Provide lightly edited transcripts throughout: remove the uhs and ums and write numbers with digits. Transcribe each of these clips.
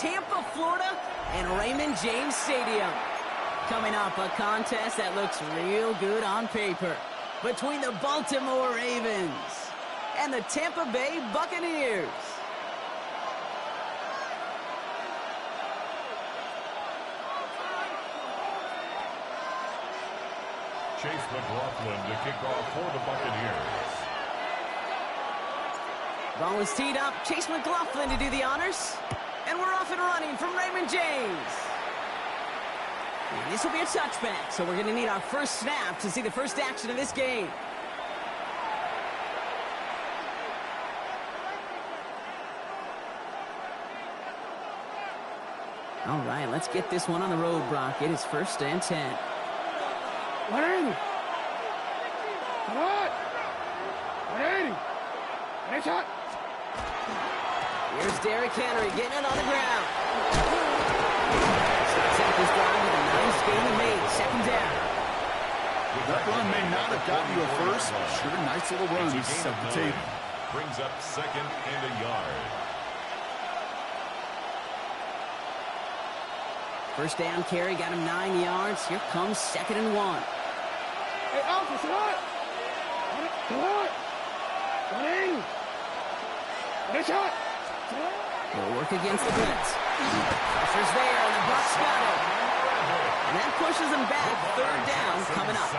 Tampa, Florida, and Raymond James Stadium. Coming up, a contest that looks real good on paper between the Baltimore Ravens and the Tampa Bay Buccaneers. Chase McLaughlin to kick off for the Buccaneers. Ball is teed up. Chase McLaughlin to do the honors. And we're off and running from Raymond James. And this will be a touchback, so we're going to need our first snap to see the first action of this game. All right, let's get this one on the road, Brock. It is 1st and 10. Come on! Shot! Here's Derrick Henry getting it on the ground. Starts out this drive with a nice gain of 8. Second down. That run may not have gotten you a first. Sure, nice little run. Set the table. Brings up 2nd and a yard. First down carry got him 9 yards. Here comes 2nd and 1. Hey, Alpha, come on! 180! Shot! They'll work against the blitz. Pressure's there, and the Bucs got it. And that pushes them back. 3rd down coming up. A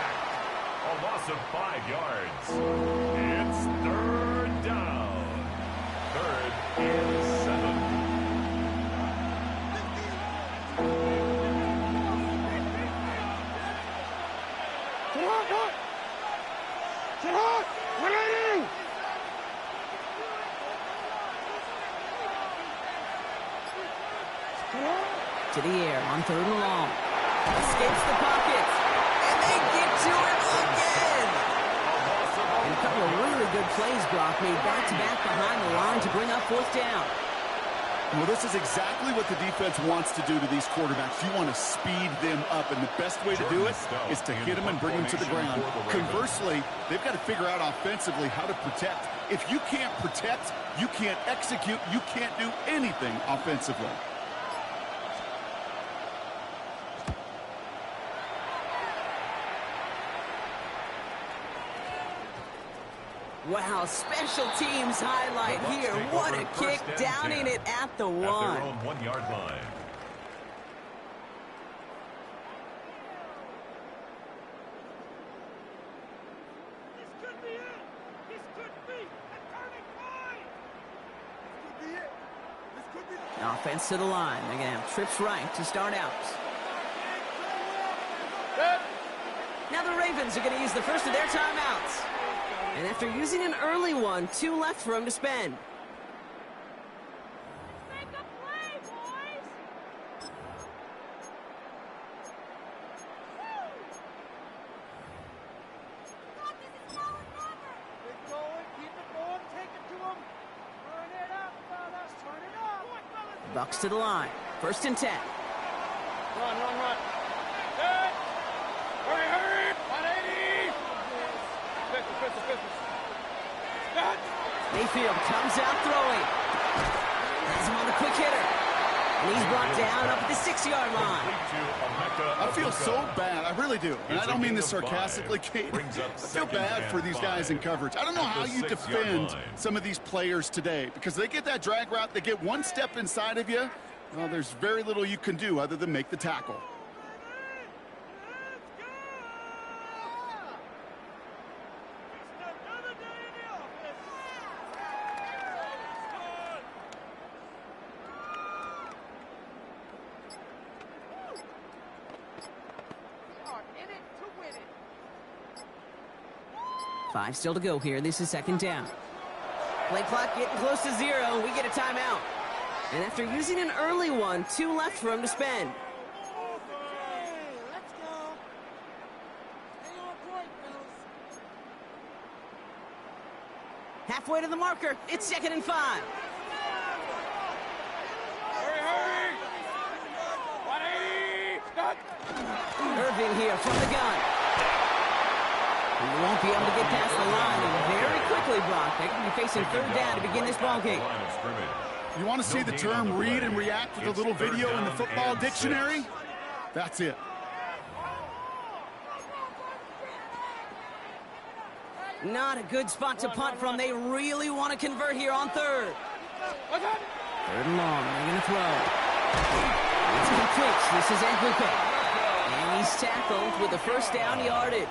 loss of 5 yards. It's 3rd down. 3rd and 7. Sit hard! 180! To the air on 3rd and long. Escapes the pocket. And they get to him again. And a couple of really good plays, Brock, made back-to-back behind the line to bring up 4th down. Well, this is exactly what the defense wants to do to these quarterbacks. You want to speed them up, and the best way to do it is to hit them and bring them to the ground. Conversely, they've got to figure out offensively how to protect. If you can't protect, you can't execute, you can't do anything offensively. Wow, special teams highlight here. What a kick, downing it at the 1. At their own 1-yard line. This could be it! This could be a turning point! This could be it! This could be the... Offense to the line. They're going to have trips right to start out. Now the Ravens are going to use the first of their timeouts. And after using an early one, 2 left for him to spend. Make a play, boys! God, this is now or never! Keep going, keep it going, take it to him! Turn it up, fellas, turn it up! Bucks to the line. 1st and 10. Run! Good! Hurry! 180! Business! Mayfield comes out throwing. Has him on the quick hitter. And he's brought down up at the 6-yard line. I feel so bad. I really do. And I don't mean this sarcastically, Kate. I feel bad for these guys in coverage. I don't know how you defend some of these players today, because they get that drag route, they get one step inside of you. Well, there's very little you can do other than make the tackle. Five still to go here. This is 2nd down. Play clock getting close to 0. We get a timeout. And after using an early one, 2 left for him to spend. Let's go. Stay on point, fellas. Halfway to the marker. It's 2nd and 5. Hurry! 180! Irving here from the gun. He won't be able to get past the line, and very quickly, Brock, they could be facing 3rd down to begin this ball game. You want to see the term read and react with a little video in the football dictionary? That's it. Not a good spot to punt from. They really want to convert here on third. Third and long. They're going to throw. It's complete. This is Enrique. And he's tackled with the first down yardage.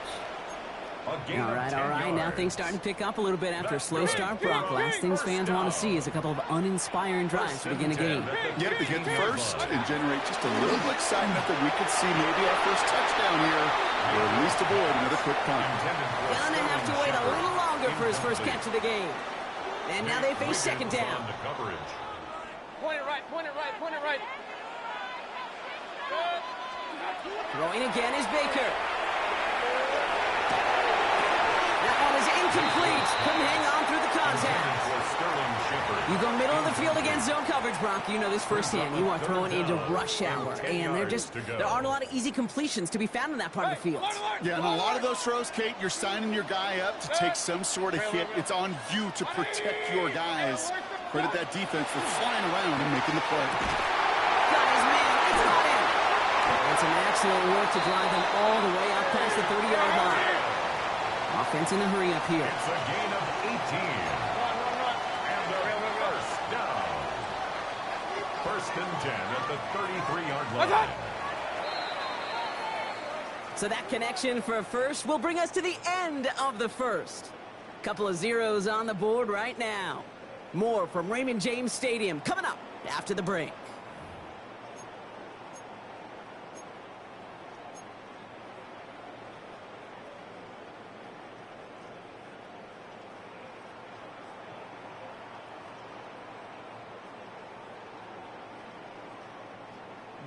All right. Now things starting to pick up a little bit after a slow start. Brock, last things fans want to see is a couple of uninspiring drives to begin a game. Yep, to get first and generate just a little excitement that we could see maybe our first touchdown here, or at least avoid another quick punt. Gonna have to wait a little longer for his first catch of the game. And now they face second down. Point it right, point it right, point it right. Throwing again is Baker. That one is incomplete. Couldn't hang on through the contact. You go middle of the field against zone coverage, Brock. You know this firsthand. You are throwing into rush hour, and there aren't a lot of easy completions to be found in that part of the field. Yeah, and a lot of those throws, Kate, you're signing your guy up to take some sort of hit. It's on you to protect your guys. Credit that defense for flying around and making the play. Got his man. It's got him. And some excellent work to drive them all the way up past the 30-yard line. Offense in a hurry up here. It's a gain of 18. And a first down. First and 10 at the 33-yard line. So that connection for a first will bring us to the end of the first. Couple of zeros on the board right now. More from Raymond James Stadium coming up after the break.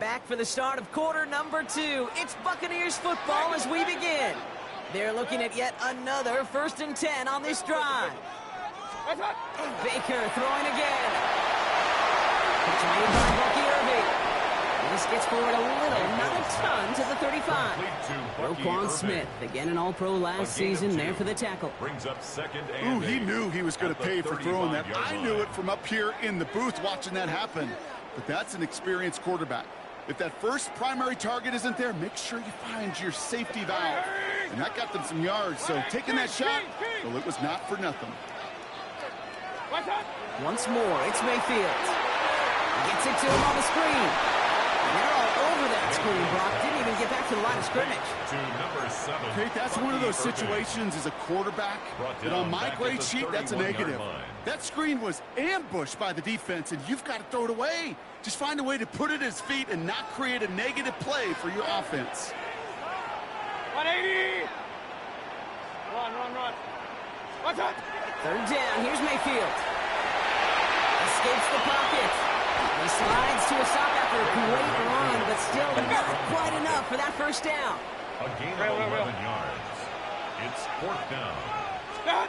Back for the start of quarter number 2. It's Buccaneers football as we begin. They're looking at yet another first and 10 on this drive. Baker throwing again. It's made by Bucky Irving. This gets forward a little, not a ton, to the 35. Roquan Smith, again an All-Pro last season, there for the tackle. Brings up second and Ooh, he knew he was going to pay for throwing that. I knew it from up here in the booth watching that happen. But that's an experienced quarterback. If that first primary target isn't there, make sure you find your safety valve. And that got them some yards, so taking that shot, well, it was not for nothing. Once more, it's Mayfield. Gets it to him on the screen. And they're all over that screen, Brock. Didn't even get back to the line of scrimmage. To number 7. Okay, that's one of those situations as a quarterback that on my grade sheet, that's a negative. That screen was ambushed by the defense, and you've got to throw it away. Just find a way to put it at his feet and not create a negative play for your offense. 180! Run. Watch out! Third down, here's Mayfield. Escapes the pocket. He slides to a stop after a great run, but still not quite enough for that first down. A gain of 11 yards. It's fourth down. Stop!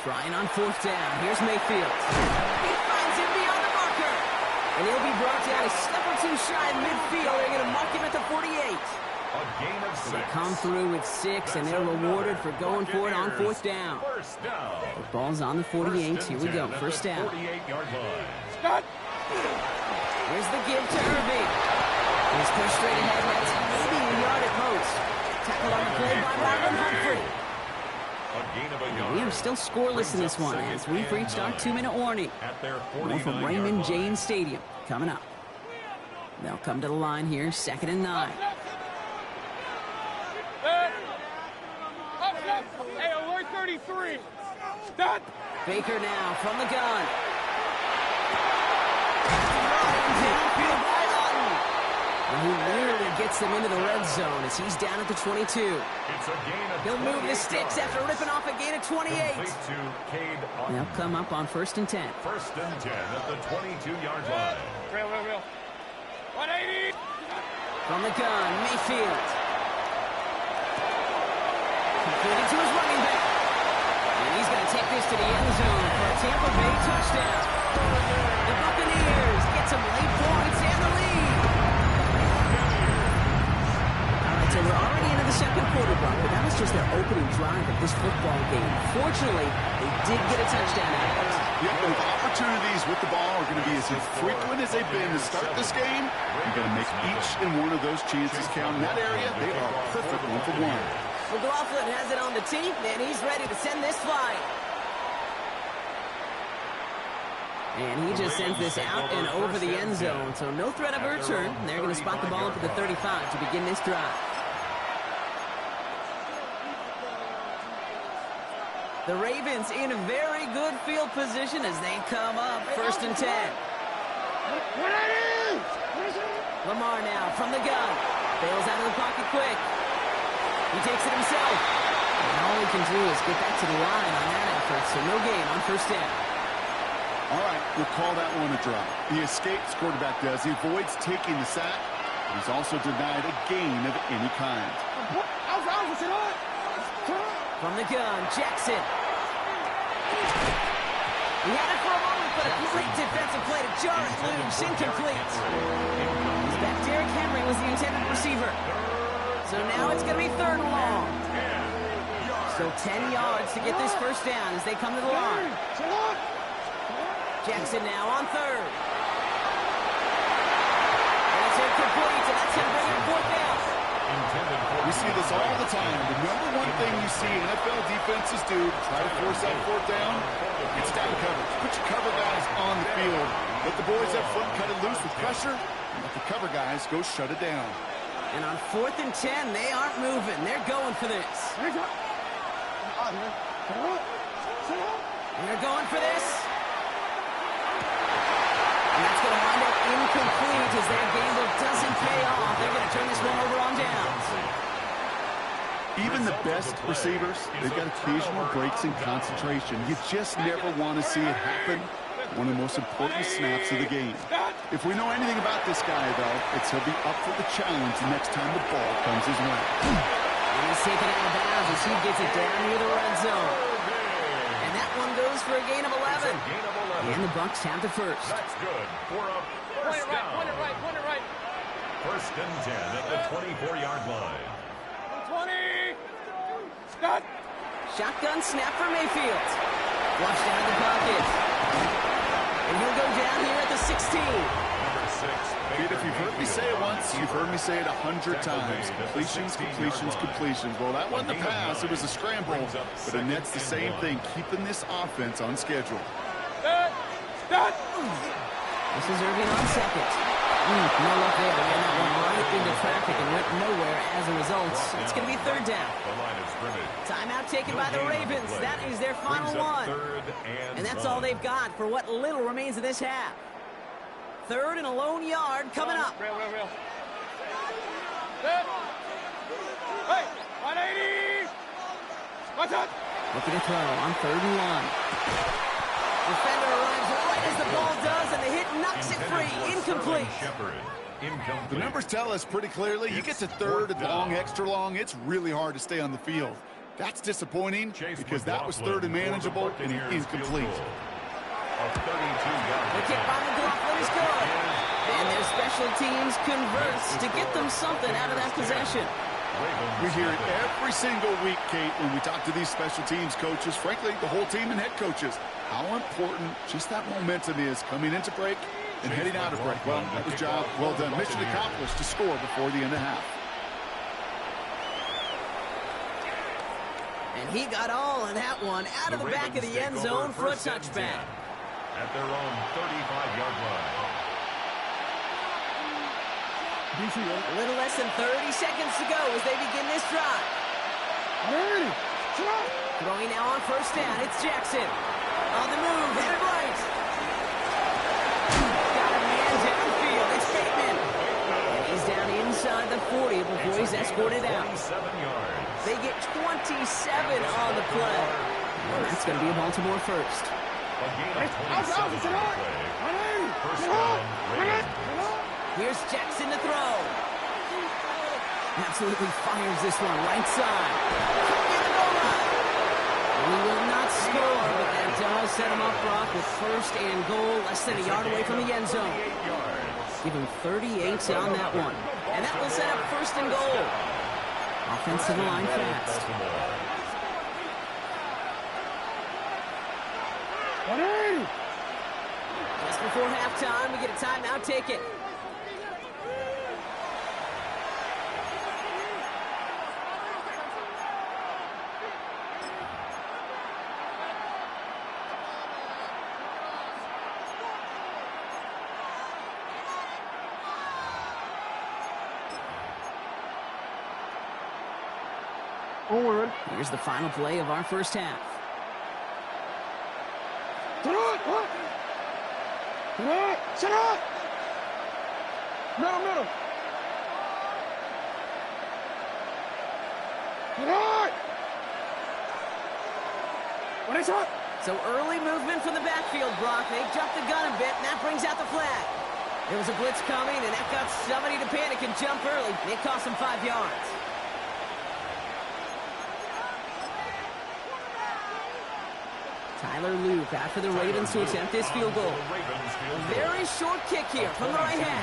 Trying on fourth down. Here's Mayfield. He finds him beyond the marker. And he'll be brought down a step or two shy of midfield. They're going to mark him at the 48. A gain of 6. They come through with 6, and they're rewarded for going for it on fourth down. First down. Ball's on the 48. Here we go. First down. 48-yard line. Stop! Here's the give to Irving. He's pushed straight ahead. That's maybe a yard at most. Tackled on the play by Marlon Humphrey. A gain of a yard. We are still scoreless in this one as we've reached our 2-minute warning. At their More from 49-yard Raymond line. James Stadium coming up. They'll come to the line here, 2nd and 9. Up. Hey, alert 33. Stop! Baker now from the gun. And he nearly gets them into the red zone as he's down at the 22. It's a gain of He'll move the 28 sticks yards. after ripping off a gain of 28. Complete to Cade Otton. They'll come up on 1st and 10. First and 10 at the 22-yard line. Real. 180! From the gun, Mayfield. Completed to his running back. And he's going to take this to the end zone for a Tampa Bay touchdown. The Buccaneers get some late points and the lead. All right, so we're already into the second quarter, Brock, but that was just their opening drive of this football game. Fortunately, they did get a touchdown out of it. Yep, and if opportunities with the ball are going to be as infrequent as they've been to start this game, you're going to make each and one of those chances count. In that area, they are a perfect 1-for-1. McLaughlin has it on the tee, and he's ready to send this flying. And he just sends this out and over the end zone, so no threat of a return. They're going to spot the ball up at the 35 to begin this drive. The Ravens in a very good field position as they come up 1st and 10. Lamar now from the gun. Bails out of the pocket quick. He takes it himself. And all he can do is get back to the line on that effort, so no gain on 1st down. All right, we'll call that one a drop. He escapes, quarterback does. He avoids taking the sack. He's also denied a gain of any kind. From the gun, Jackson. He had it for a moment, but a great defensive play to jar it loose. Incomplete. He's back. Derrick Henry was the intended receiver. So now it's going to be 3rd and long. So 10 yards to get this 1st down as they come to the line. Jackson now on 3rd. And it's incomplete, so that's going to bring him 4th down. We see this all the time. The number one thing you see NFL defenses do to try to force that 4th down, it's down coverage. Put your cover guys on the field. Let the boys up front cut it loose with pressure, and let the cover guys go shut it down. And on 4th and 10, they aren't moving. They're going for this. And they're going for this. And that's going to wind up incomplete as that gamble doesn't pay off. They're going to turn this one over on downs. Even the best receivers, they've got occasional breaks in concentration. You just never want to see it happen. One of the most important snaps of the game. If we know anything about this guy, though, it's he'll be up for the challenge the next time the ball comes his way. And he's taken out of bounds as he gets it down near the red zone. And that one goes for a gain of 11. And the Bucs have the 1st. That's good for a 1st down. Point it right. 1st and 10 at the 24-yard line. 20. Stop. Shotgun snap for Mayfield. Flushed out of the pocket. And he'll go down here at the 16. Number 6. Kid, if you've heard me say it once, you've heard me say it 100 times. Completions. Well, that wasn't a pass. It was a scramble. But it nets the same thing, keeping this offense on schedule. Stop. This is Irving on 2nd. No luck there. Ran that one right into traffic and went nowhere as a result. It's going to be 3rd down. Timeout taken by the Ravens. That is their final one. And that's all they've got for what little remains of this half. 3rd and a lone yard coming up. Real. Hey, 180. Watch out. Looking to throw on 3rd and 1. Defender arrives right as the ball does, and the hit knocks it free. Incomplete. The numbers tell us pretty clearly, you get to 3rd and long, extra long, it's really hard to stay on the field. That's disappointing because that was 3rd and manageable and incomplete. The kick by McLaughlin is good. And their special teams converts to get them something out of that possession. We hear it every single week, Kate, when we talk to these special teams coaches, frankly, the whole team and head coaches, how important just that momentum is coming into break and heading out of break. Well, that was job well done. Mission accomplished to score before the end of half. And he got all of that one out of the back of the end zone for a touchback. At their own 35-yard line. A little less than 30 seconds to go as they begin this drive. Throwing now on 1st down, it's Jackson. On the move, headed right. Got a man downfield, it's Bateman. And he's down inside the 40 before he's escorted out. They get 27 on the play. And that's going to be a Baltimore 1st. Here's Jackson to throw. Absolutely fires this one right side. He will not score, but that does set him up, Brock, with 1st and goal, less than a yard away from the end zone. Give him 38 on that one. And that will set up 1st and goal. Offensive line fast. Just before halftime, we get a timeout ticket. Here's the final play of our first half. Middle. What is up? So early movement from the backfield, Brock. They jumped the gun a bit, and that brings out the flag. There was a blitz coming, and that got somebody to panic and jump early. It cost them 5 yards. Tyler Luke after the Ravens to attempt this field goal. A very short kick here from the right hand.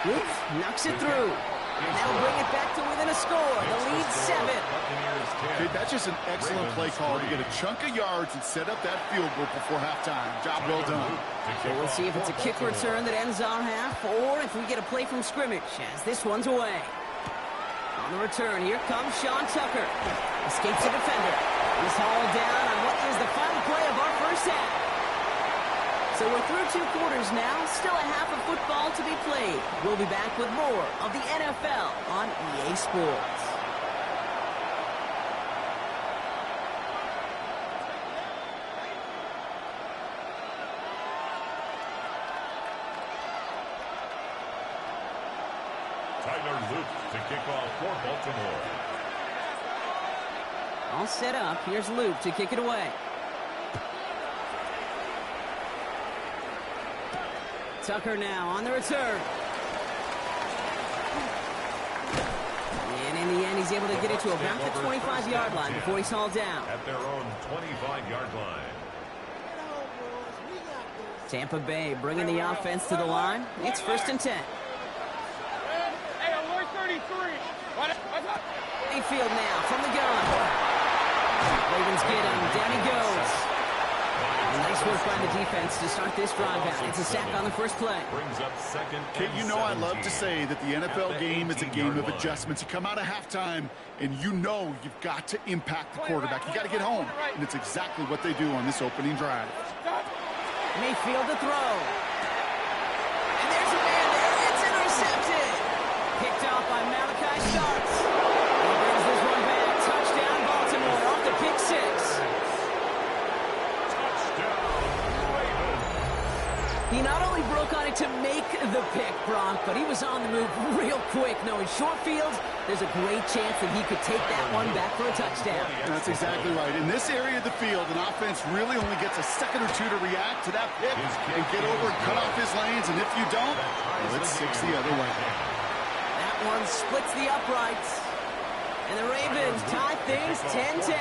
Luke knocks it through. And that'll bring it back to within a score. The lead 7. Okay, that's just an excellent play call to get a chunk of yards and set up that field goal before halftime. Job well done. So we'll see if it's a kick return that ends our half or if we get a play from scrimmage as this one's away. On the return, here comes Sean Tucker. Escapes the defender. He's hauled down on what is the final play of our first half. So we're through 2 quarters now. Still a half of football to be played. We'll be back with more of the NFL on EA Sports. Tyler Luke to kick off for Baltimore. All set up. Here's Luke to kick it away. Tucker now on the return. And in the end, he's able to get it to about the 25-yard line before he's hauled down. At their own 25-yard line. Tampa Bay bringing the offense to the line. It's 1st and 10. Hey, alert 33. Mayfield now from the gun. Ravens get him. Down he goes. And nice work by the defense to start this drive out. It's a sack on the first play. Brings up second. Kate, you know I love to say that the NFL game is a game of adjustments. You come out of halftime, and you know you've got to impact the quarterback. You got to get home, and it's exactly what they do on this opening drive. Mayfield to throw. And there's a man there. It's intercepted. Picked off by Malachi Starks. He brings this one back. Touchdown, Baltimore off the pick 6. He not only broke on it to make the pick, Brock, but he was on the move real quick. Knowing short field, there's a great chance that he could take that one back for a touchdown. And that's exactly right. In this area of the field, an offense really only gets a second or two to react to that pick and get over and cut off his lanes. And if you don't, well, it's 6 the other way. That one splits the uprights. And the Ravens tie things 10-10.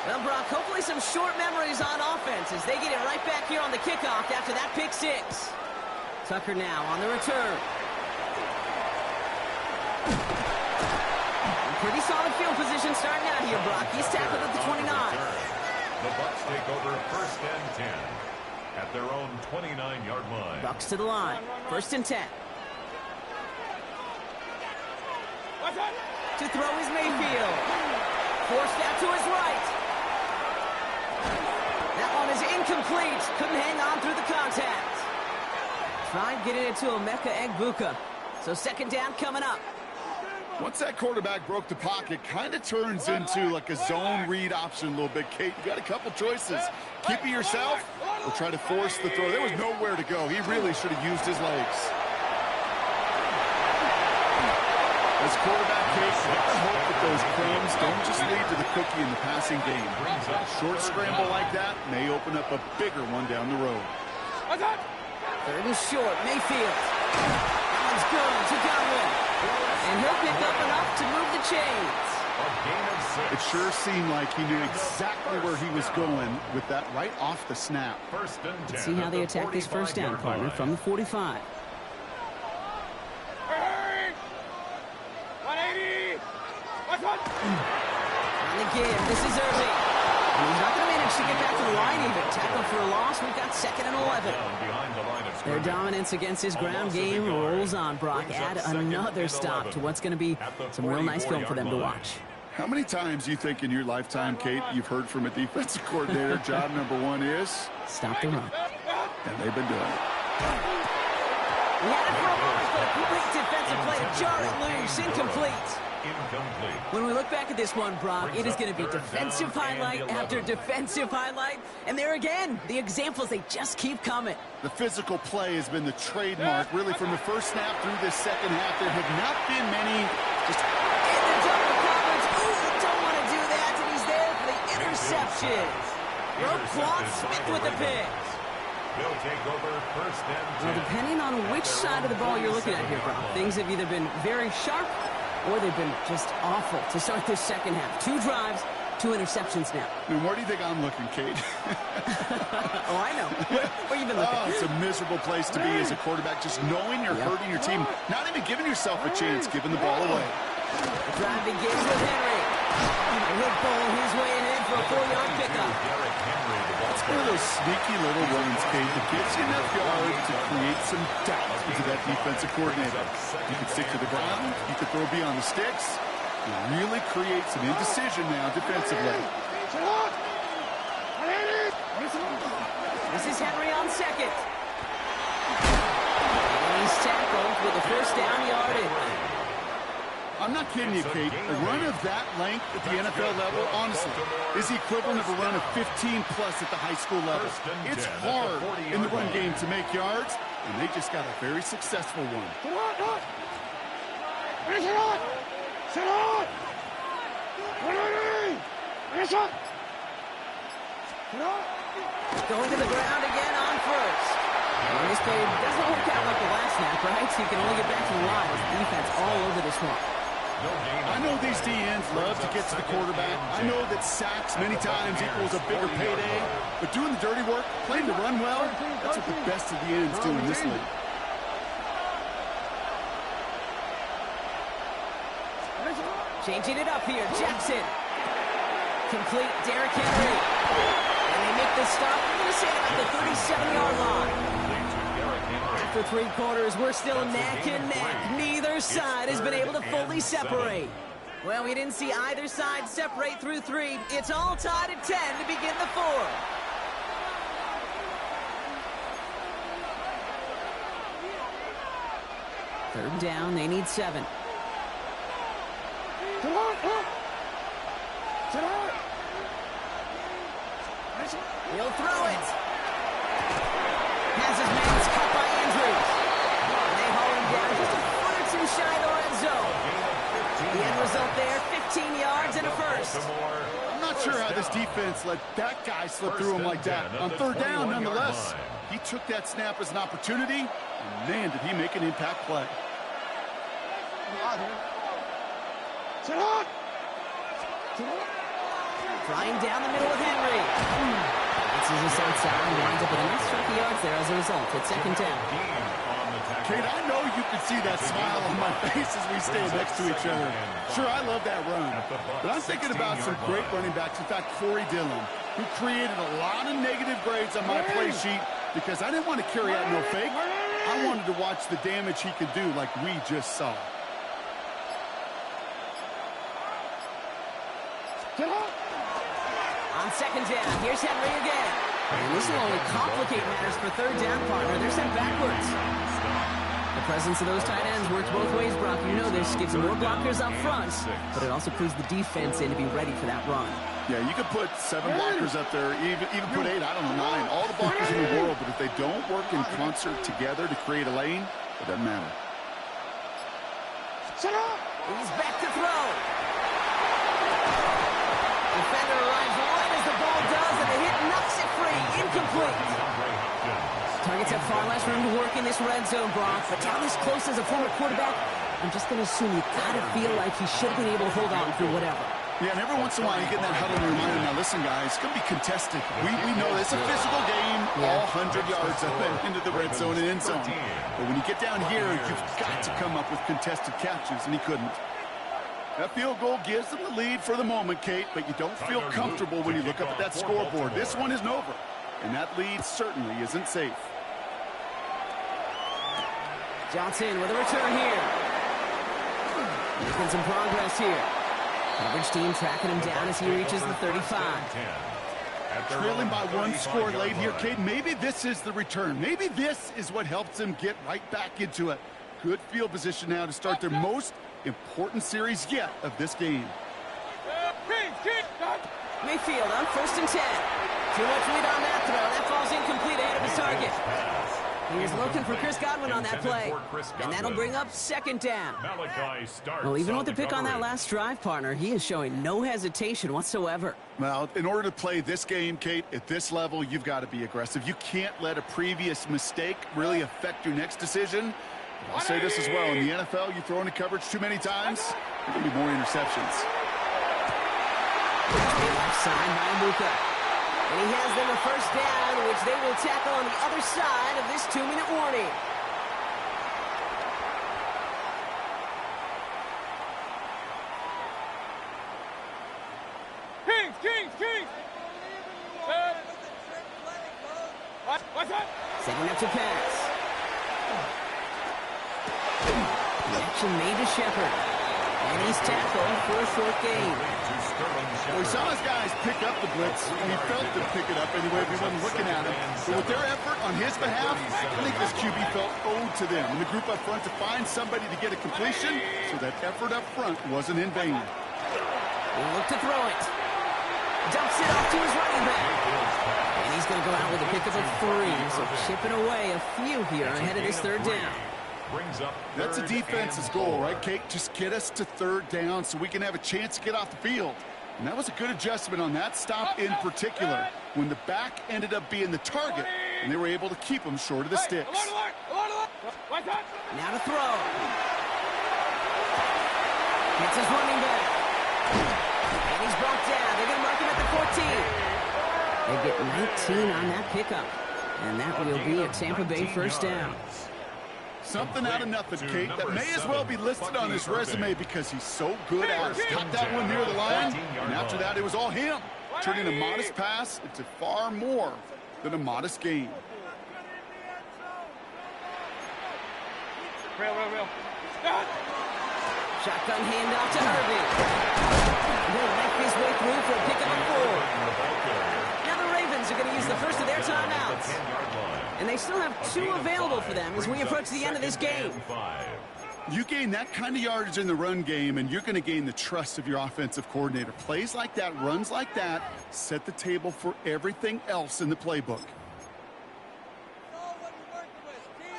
Well, Brock, hopefully some short memories on offense as they get it right back here on the kickoff after that pick 6. Tucker now on the return. Pretty solid field position starting out here, Brock. He's tackled at the 29. The Bucs take over 1st and 10 at their own 29-yard line. Bucs to the line. 1st and 10. To throw is Mayfield. Forced out to his right. That one is incomplete. Couldn't hang on through the contact. Tried getting it to Emeka Egbuka. So 2nd down coming up. Once that quarterback broke the pocket, kind of turns into like a zone read option a little bit. Kate, you got a couple choices. Keep it yourself or try to force the throw. There was nowhere to go. He really should have used his legs. As quarterback case, I hope that those crumbs don't just lead to the cookie in the passing game. A short scramble like that may open up a bigger one down the road. 3rd and short, Mayfield. That one's good to Godwin. And he'll pick up enough to move the chains. It sure seemed like he knew exactly where he was going with that right off the snap. 1st and 10. Let's see how they attack this 1st down, partner, from the 45. 180. On the give, this is Irving. And he's not going to manage to get back to the line even. Tackle for a loss. We've got 2nd and 11. Their dominance against his ground game rolls on, Brock. Add another stop to what's going to be some real nice film for them to watch. How many times do you think in your lifetime, Kate, you've heard from a defensive coordinator, job number 1 is? Stop the run. And they've been doing it. We had it for a moment, but a complete defensive play to jar it loose. Incomplete. When we look back at this one, Brock, it is going to be defensive highlight after defensive highlight. And there again, the examples, they just keep coming. The physical play has been the trademark, really, from the first snap through this second half. There have not been many. Just in the double coverage. Ooh, you don't want to do that. And he's there for the interception. Rope cloth, Smith with the picks. They'll take over 1st and 10. Well, depending on which side of the ball you're looking at here, Brock, things have either been very sharp or they've been just awful to start this second half. 2 drives, 2 interceptions now. And where do you think I'm looking, Kate? Oh, I know. Where you been looking? Oh, it's a miserable place to be as a quarterback, just knowing you're hurting your team, not even giving yourself a chance, giving the ball away. The drive begins with Henry. He'll bowl his way ahead for a 4-yard pickup. It's one of those sneaky little runs, Kate, that gives you enough yards to create some doubt into that defensive coordinator. You can stick to the ground, you can throw beyond the sticks, and really create some indecision now defensively. This is Henry on 2nd. And he's tackled with a 1st down yardage. I'm not kidding you, Kate. A run of that length at the NFL level, honestly, is the equivalent of a run of 15-plus at the high school level. It's hard in the run game to make yards, and they just got a very successful one. Going to the ground again on 1st. And this play doesn't work out like the last snap, right? So you can only get back to the line with the defense all over this one. I know these DNs love to get to the quarterback. I know that sacks many times equals a bigger payday. But doing the dirty work, playing to run well, that's what the best of the ends do in this league. Changing it up here, Jackson. Complete, Derrick Henry. And they make the stop. We're going to say about the 37-yard line. After 3 quarters, we're still neck and neck. Neither side has been able to fully separate. Well, we didn't see either side separate through 3. It's all tied at 10 to begin the 4th. Third down, they need 7. He'll throw it. Has his man's cut by Andrews. And they haul him down just a foot or 2 shy of the red zone. The end result there, 15 yards and a 1st. I'm not sure how this defense let that guy slip through him like that. On 3rd down, nonetheless, he took that snap as an opportunity, and man, did he make an impact play. Flying down the middle with Henry. This is this outside and winds up with a nice chunk of yards there as a result. It's 2nd down. Kate, I know you can see that smile on my face as we stand next to each other. Sure, I love that run. But I'm thinking about some great running backs. In fact, Corey Dillon, who created a lot of negative grades on my play sheet because I didn't want to carry out no fake. I wanted to watch the damage he could do like we just saw. On 2nd down, here's Henry again. And this will only complicate matters for 3rd down, partner. They're sent backwards. The presence of those tight ends works both ways, Brock. You know this. Gives them more blockers up front, but it also clues the defense in to be ready for that run. Yeah, you could put 7 blockers up there, even put 8, I don't know, 9. All the blockers in the world, but if they don't work in concert together to create a lane, it doesn't matter. He's back to throw. Defender arrives right as the ball does, and the hit knocks it free. Incomplete. Targets have far less room to work in this red zone, Brock. But down this close as a former quarterback, I'm just going to assume you got to feel like he should have been able to hold on through whatever. Yeah, and every once in a while you get in that huddle and reminder, now listen, guys, it's going to be contested. We know it's a physical game, all 100 yards up and into the red zone and end zone. But when you get down here, you've got to come up with contested catches, and he couldn't. That field goal gives them the lead for the moment, Kate, but you don't feel comfortable when you look up at that scoreboard. This one isn't over, and that lead certainly isn't safe. Johnson with a return here. Making some progress here. Coverage team tracking him down as he reaches the 35. Trailing by one score late here, Kate. Maybe this is the return. Maybe this is what helps them get right back into it. Good field position now to start their most important series yet of this game. Mayfield on 1st and 10. Too much lead on that throw. That falls incomplete ahead of his target. He was looking for Chris Godwin on that play. And that'll bring up 2nd down. Well, even with the pick on that last drive, partner, he is showing no hesitation whatsoever. Well, in order to play this game, Kate, at this level, you've got to be aggressive. You can't let a previous mistake really affect your next decision. I'll say this as well. In the NFL, you throw into coverage too many times, there can be more interceptions. Left side by Luka. And he has them a 1st down, which they will tackle on the other side of this 2-minute warning. Kings! What's up? Setting up to pass. Action made to Shepard. And he's tackled for a short gain. Well, we saw his guys pick up the blitz. We felt them pick it up anyway. We wasn't looking at him. But with their effort on his behalf, I think this QB felt owed to them. And the group up front to find somebody to get a completion, so that effort up front wasn't in vain. He'll look to throw it. Dumps it off to his running back. And he's going to go out with a pickup of 3. So chipping away a few here ahead of this 3rd down. That's a defense's goal, right, Kate? Just get us to 3rd down so we can have a chance to get off the field. And that was a good adjustment on that stop in particular, when the back ended up being the target, and they were able to keep him short of the sticks. Now to throw. Gets his running back. And he's brought down. They're going to mark him at the 14. They get 19 on that pickup. And that will be a Tampa Bay 1st down. Something out of nothing, Kate, that may as well be listed on his resume because he's so good at it. Got that one near the line, and after that, it was all him. Turning a modest pass into far more than a modest gain. Real. Shotgun handoff to Irving. He'll make his way through for a pickup of 4. Now the Ravens are going to use the first of their timeouts. And they still have 2 available for them as we approach the end of this game. You gain that kind of yardage in the run game, and you're going to gain the trust of your offensive coordinator. Plays like that, runs like that, set the table for everything else in the playbook.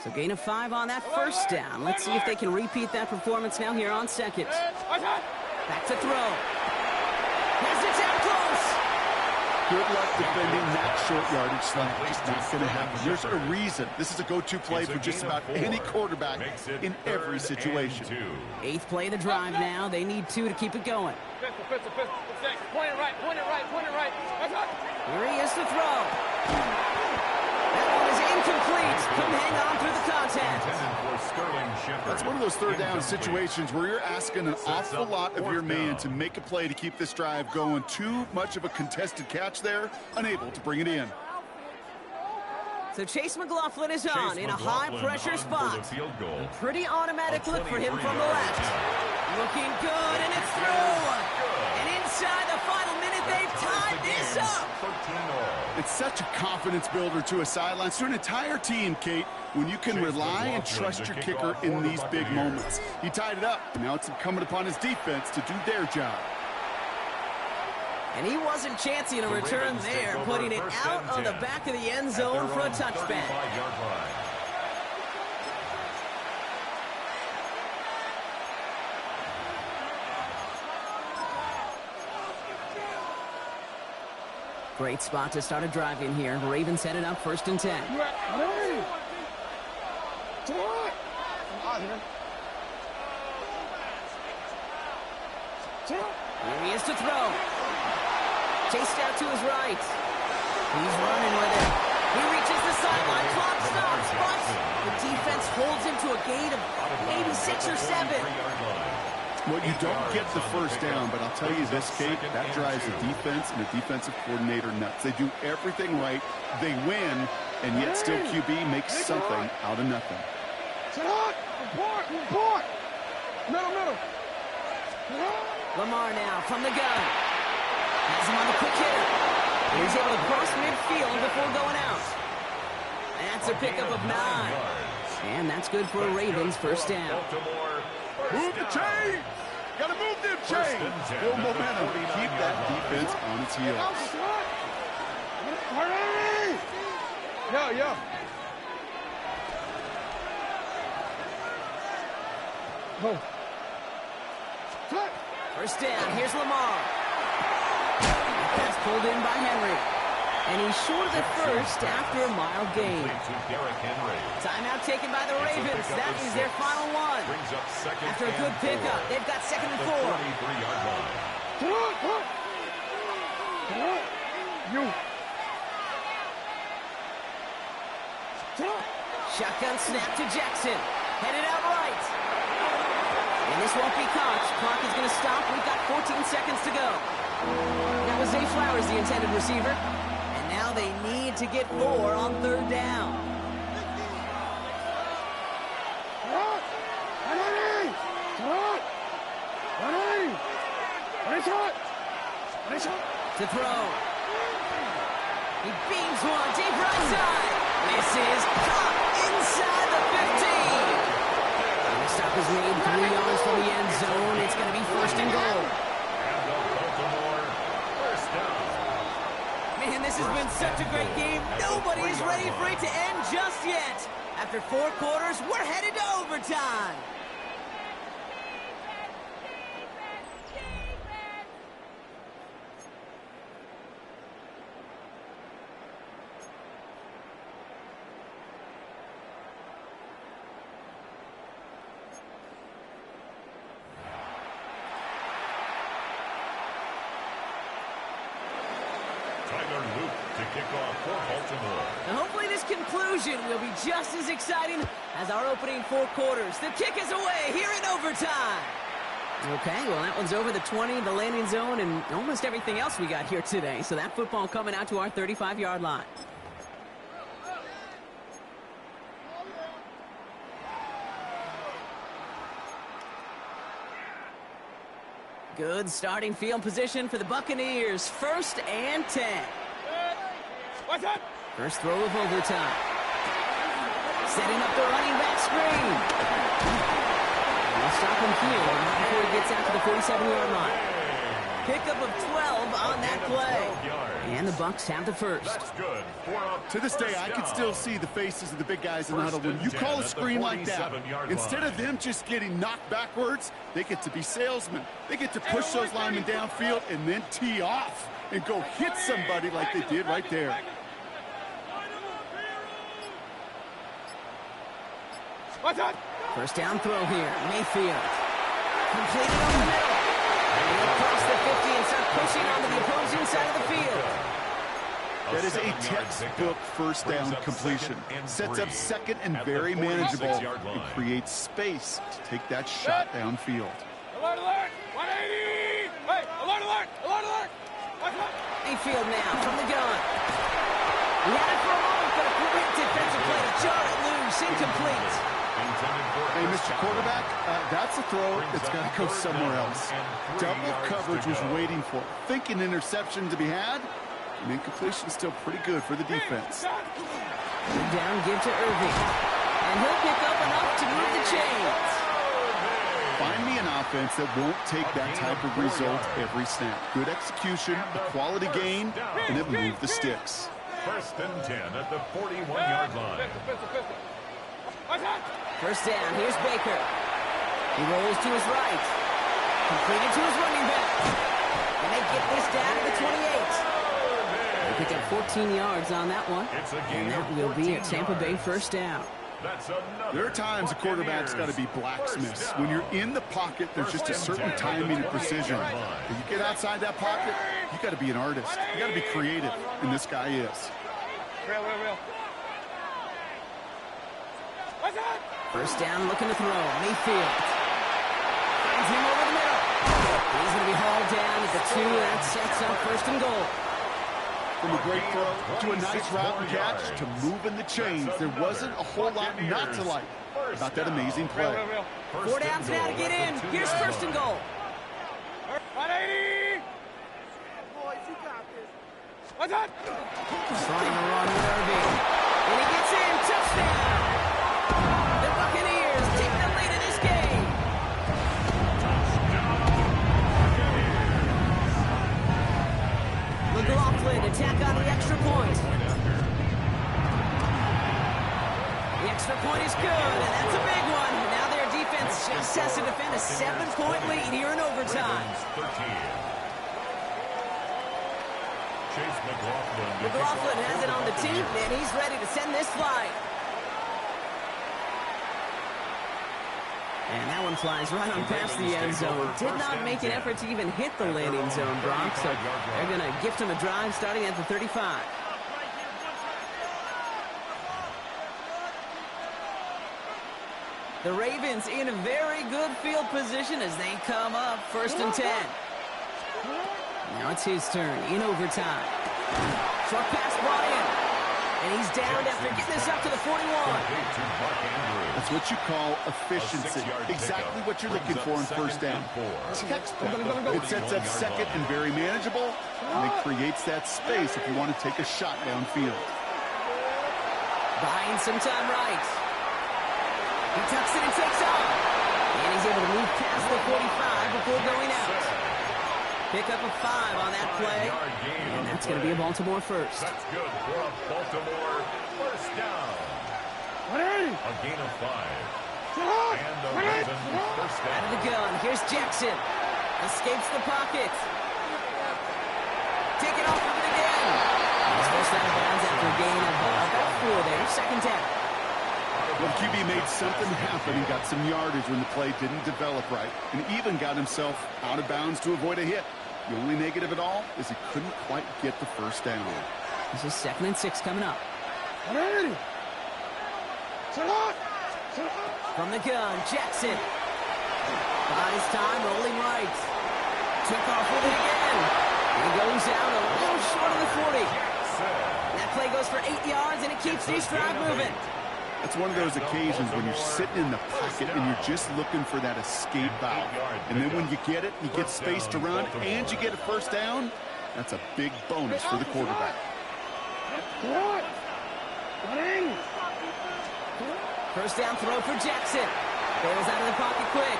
So gain of 5 on that 1st down. Let's see if they can repeat that performance now here on 2nd. Back to throw. Has it down close. Good luck defending that short yardage slant. It's not going to happen. There's a reason. This is a go-to play for just about any quarterback in every situation. 8th play of the drive now. They need 2 to keep it going. Pistol. Point it right. Here he is to throw. That one is incomplete. Couldn't hang on through the contact. That's one of those 3rd down situations where you're asking an awful lot of your man to make a play to keep this drive going. Too much of a contested catch there, unable to bring it in. So Chase McLaughlin is on in a high-pressure spot. Pretty automatic look for him from the left. Looking good, and it's through. And inside the final minute, they've tied this up. It's such a confidence builder to a sideline, to an entire team, Kate, when you can rely and trust your kicker in these big moments. He tied it up. Now it's incumbent upon his defense to do their job. And he wasn't chancing a return there, putting it out of the back of the end zone for a touchback. Great spot to start a drive in here. Ravens headed up 1st and 10. Here he is to throw. Chased out to his right. He's running with it. He reaches the sideline. Clock stops, but the defense holds him to a gain of maybe 6 or 7. Well, you don't get the first down, but I'll tell you this, Kate, that drives the defense and the defensive coordinator nuts. They do everything right. They win, and yet still QB makes something out of nothing. Sit up! Report! Middle! Lamar now from the gun. Has him on the quick hitter. He's able to cross midfield before going out. That's a pickup of 9. And that's good for a Ravens first down. Move the chains! Gotta move them chains! Build momentum. Keep that defense on its heels. Yo. Go. First down, here's Lamar. Pass pulled in by Henry. And he's short of the first after a mild gain. Timeout taken by the Ravens. That is their final one. After a good pickup, they've got 2nd and 4. Shotgun snap to Jackson. Headed out right. And this won't be caught. Clock is going to stop. We've got 14 seconds to go. That was Zay Flowers, the intended receiver. And now they need to get 4 on 3rd down. To throw. He beams one deep right side. Misses. Caught inside the 15. The stop is made 3 yards from the end zone. It's going to be 1st and goal. Man, this has been such a great game. Nobody is ready for it to end just yet. After 4 quarters, we're headed to overtime. Now hopefully this conclusion will be just as exciting as our opening 4 quarters. The kick is away here in overtime. Okay, well that one's over the 20, the landing zone, and almost everything else we got here today. So that football coming out to our 35-yard line. Good starting field position for the Buccaneers. 1st and 10. What's up? First throw of overtime. Setting up the running back screen. And they'll stop him here right before he gets out to the 47-yard line. Pickup of 12 on that play. And the Bucs have the first. To this day, I can still see the faces of the big guys in the huddle. When you call a screen like that, instead of them just getting knocked backwards, they get to be salesmen. They get to push those linemen downfield and then tee off and go hit somebody like they did right there. First down throw here. Mayfield. Completed over the middle. And across the 50 and start pushing onto the opposing side of the field. That is a textbook first down completion. Sets up 2nd and very manageable and creates space to take that shot downfield. Alert! 180! Hey, alert! Mayfield now from the gun. He had it for a moment, but a quick defensive play to jar it loose. Incomplete. Hey, Mr. Quarterback, that's a throw that's got to go somewhere else. Double coverage was waiting for it. Thinking interception to be had. And incompletion still pretty good for the defense. Good down, give to Irving. And he'll pick up enough to move the chains. Find me an offense that won't take that type of result every snap. Good execution, a quality gain, and it moved the sticks. 1st and 10 at the 41-yard line. First down, here's Baker. He rolls to his right. Completed to his running back. And they get this down to the 28. They pick up 14 yards on that one. And that will be a Tampa Bay first down. There are times a quarterback's got to be blacksmiths. When you're in the pocket, there's just a certain timing and precision. When you get outside that pocket, you got to be an artist. You got to be creative, and this guy is. Real. First down, looking to throw. Mayfield finds him over the middle. He's going to be hauled down at the 2. That sets up first and goal. From a great throw to a nice route and catch to moving the chains, there wasn't a whole lot not to like about that amazing play. 4 downs now to get in. Here's first and goal. 180! Boys, you got this. What's up? Trying to run with Irving. And he gets in. Touchdown. The Buccaneers take the lead in this game. McLaughlin attack on the extra point. The extra point is good, and that's a big one. Now their defense just has to defend a 7-point lead here in overtime. McLaughlin has it on the team, and he's ready to send this flight. And that one flies right on past the end zone. Did not make an effort to even hit the landing zone, Brock. So they're going to gift him a drive starting at the 35. The Ravens in a very good field position as they come up first and 10. Now it's his turn in overtime. Short pass brought in. And he's down after getting this up to the 41. That's what you call efficiency. Exactly what you're looking for in first down. It sets up second and very manageable, and it creates that space if you want to take a shot downfield. Buying some time right. He tucks it and takes off. And he's able to move past the 45 before going out. Pick up a 5 on that play. And that's going to be a Baltimore first. That's good for a Baltimore first down. A gain of 5. And the Ravens first down. Out of the gun. Here's Jackson. Escapes the pocket. Take it off of it again. He's forced out of bounds after a gain of about 4 there. Second down. Well, QB made something happen. He got some yardage when the play didn't develop right, and even got himself out of bounds to avoid a hit. The only negative at all is he couldn't quite get the first down. This is 2nd and 6 coming up. From the gun, Jackson. Bought his time, rolling right. Took off with it again. He goes out a little short of the 40. That play goes for 8 yards, and it keeps this drive moving. That's one of those occasions when you're sitting in the pocket and you're just looking for that escape valve. And then when you get it, you get space to run, and you get a first down, that's a big bonus for the quarterback. First down throw for Jackson. Bails out of the pocket quick.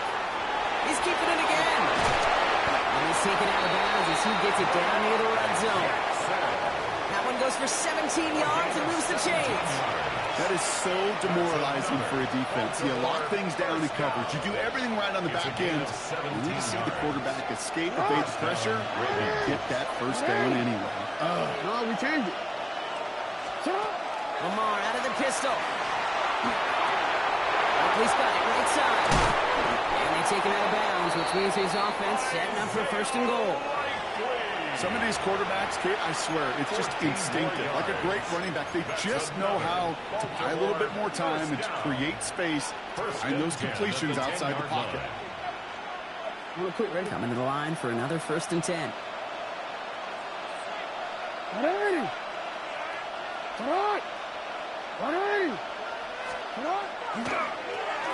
He's keeping it again. And he's taken out of bounds as he gets it down near the red zone. That one goes for 17 yards and moves the chains. That is so demoralizing for a defense. You lock things down in coverage. You do everything right on the back end. And then you see the quarterback escape, evade the pressure, and get that first down anyway. No, we changed it. Lamar out of the pistol. Oakley's got it right side. And they take him out of bounds, which means his offense setting up for first and goal. Some of these quarterbacks, Kate, I swear, it's just instinctive. Like a great running back, they just know how to buy a little bit more time and to create space to find those completions outside the pocket. Coming to the line for another first and 10.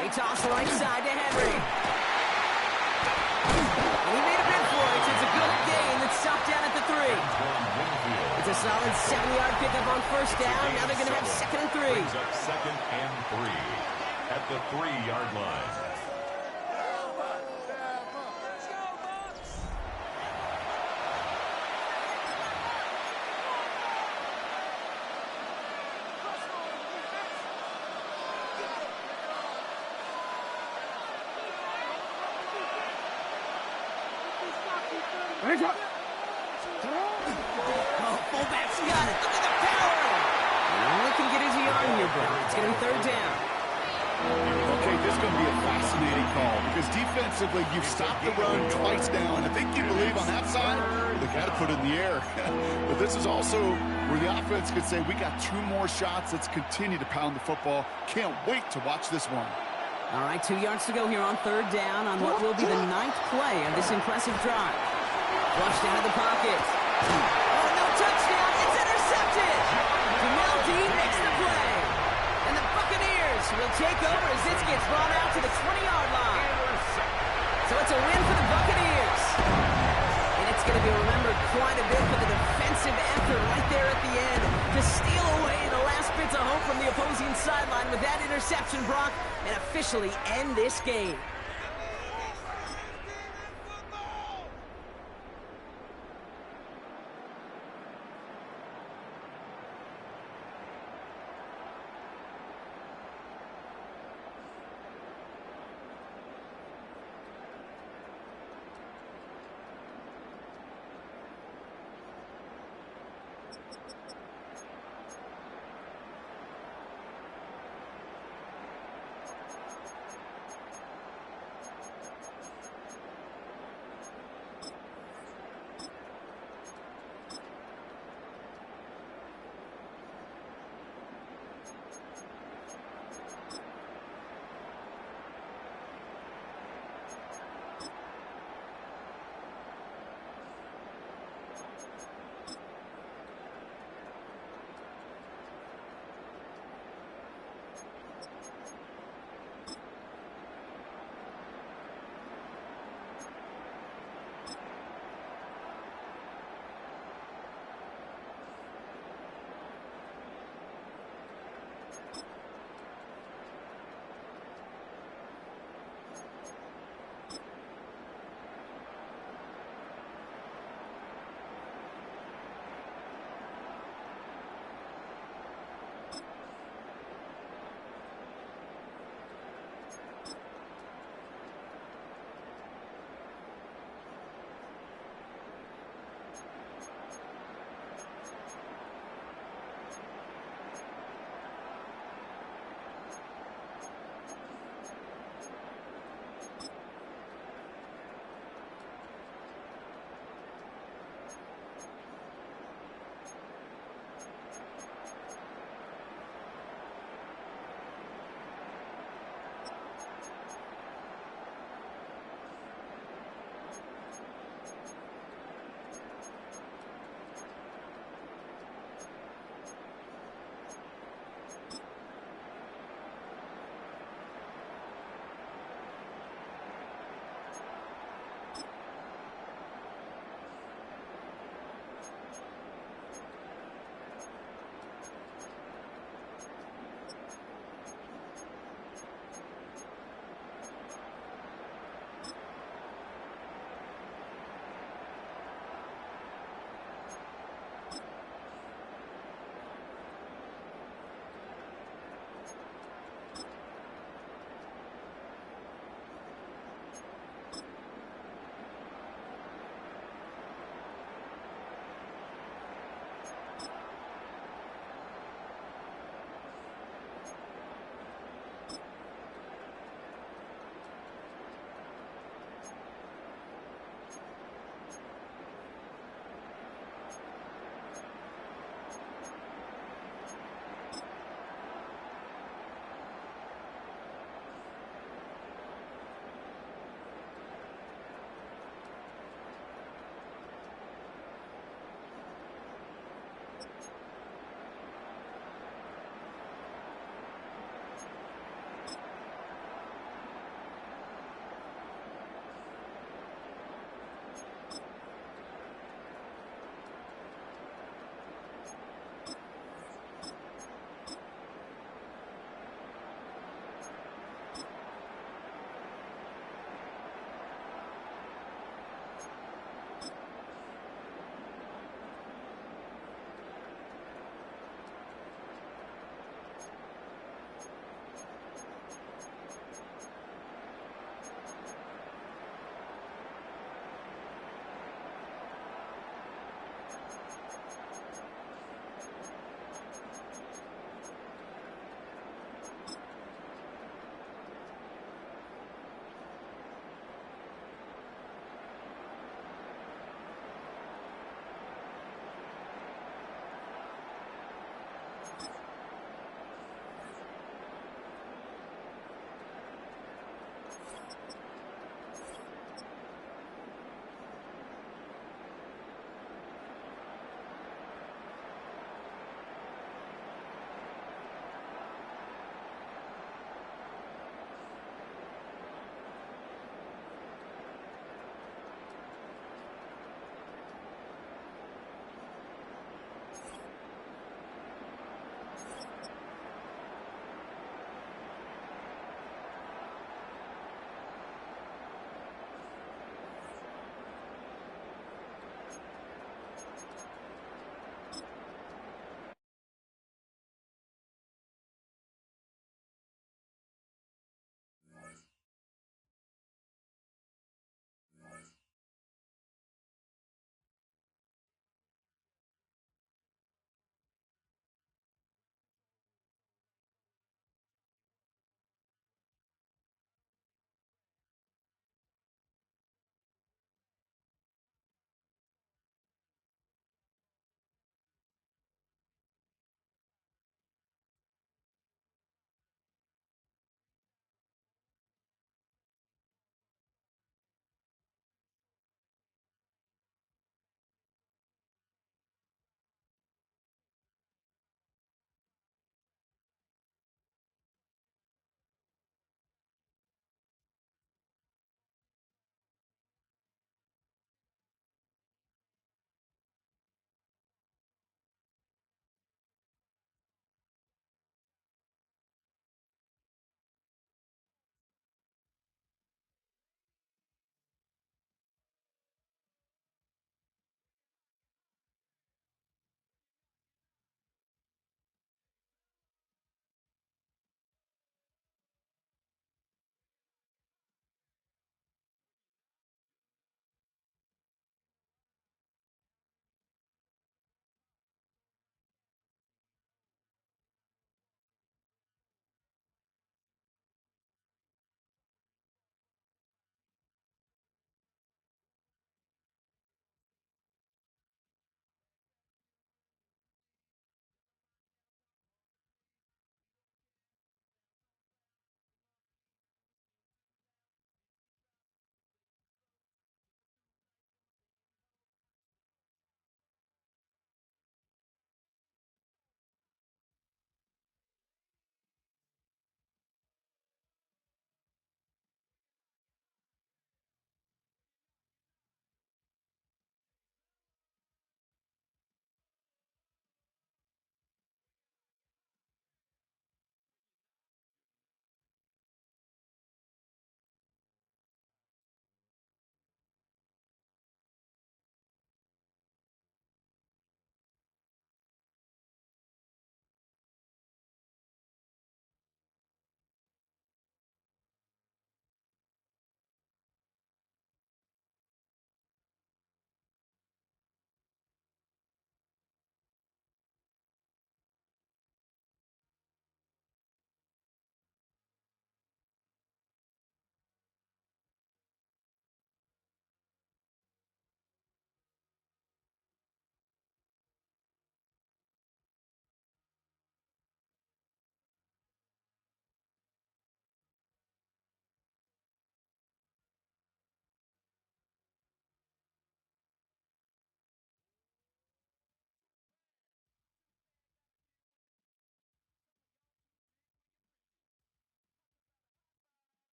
They toss right side to Henry. And he made a bid for it. It's a good gain that's stopped down at the 3. It's a solid 7-yard pickup on first down. Now they're going to have 2nd and 3. Brings up 2nd and 3 at the 3-yard line. Oh, fullback's got it. Look at the power. And only can get his yard here, bro. It's going to be 3rd down. Okay, this is going to be a fascinating call because defensively, you've stopped the run twice now, and I think you believe on that side, they got to put it in the air. But this is also where the offense could say, we got 2 more shots. Let's continue to pound the football. Can't wait to watch this one. All right, 2 yards to go here on third down on what will be the 9th play of this impressive drive. Flushed out of the pocket. Oh, no touchdown. It's intercepted. Jamel Dean makes the play. And the Buccaneers will take over as this gets brought out to the 20-yard line. So it's a win for the Buccaneers. And it's going to be remembered quite a bit for the defensive effort right there at the end to steal away the last bits of hope from the opposing sideline with that interception, Brock, and officially end this game.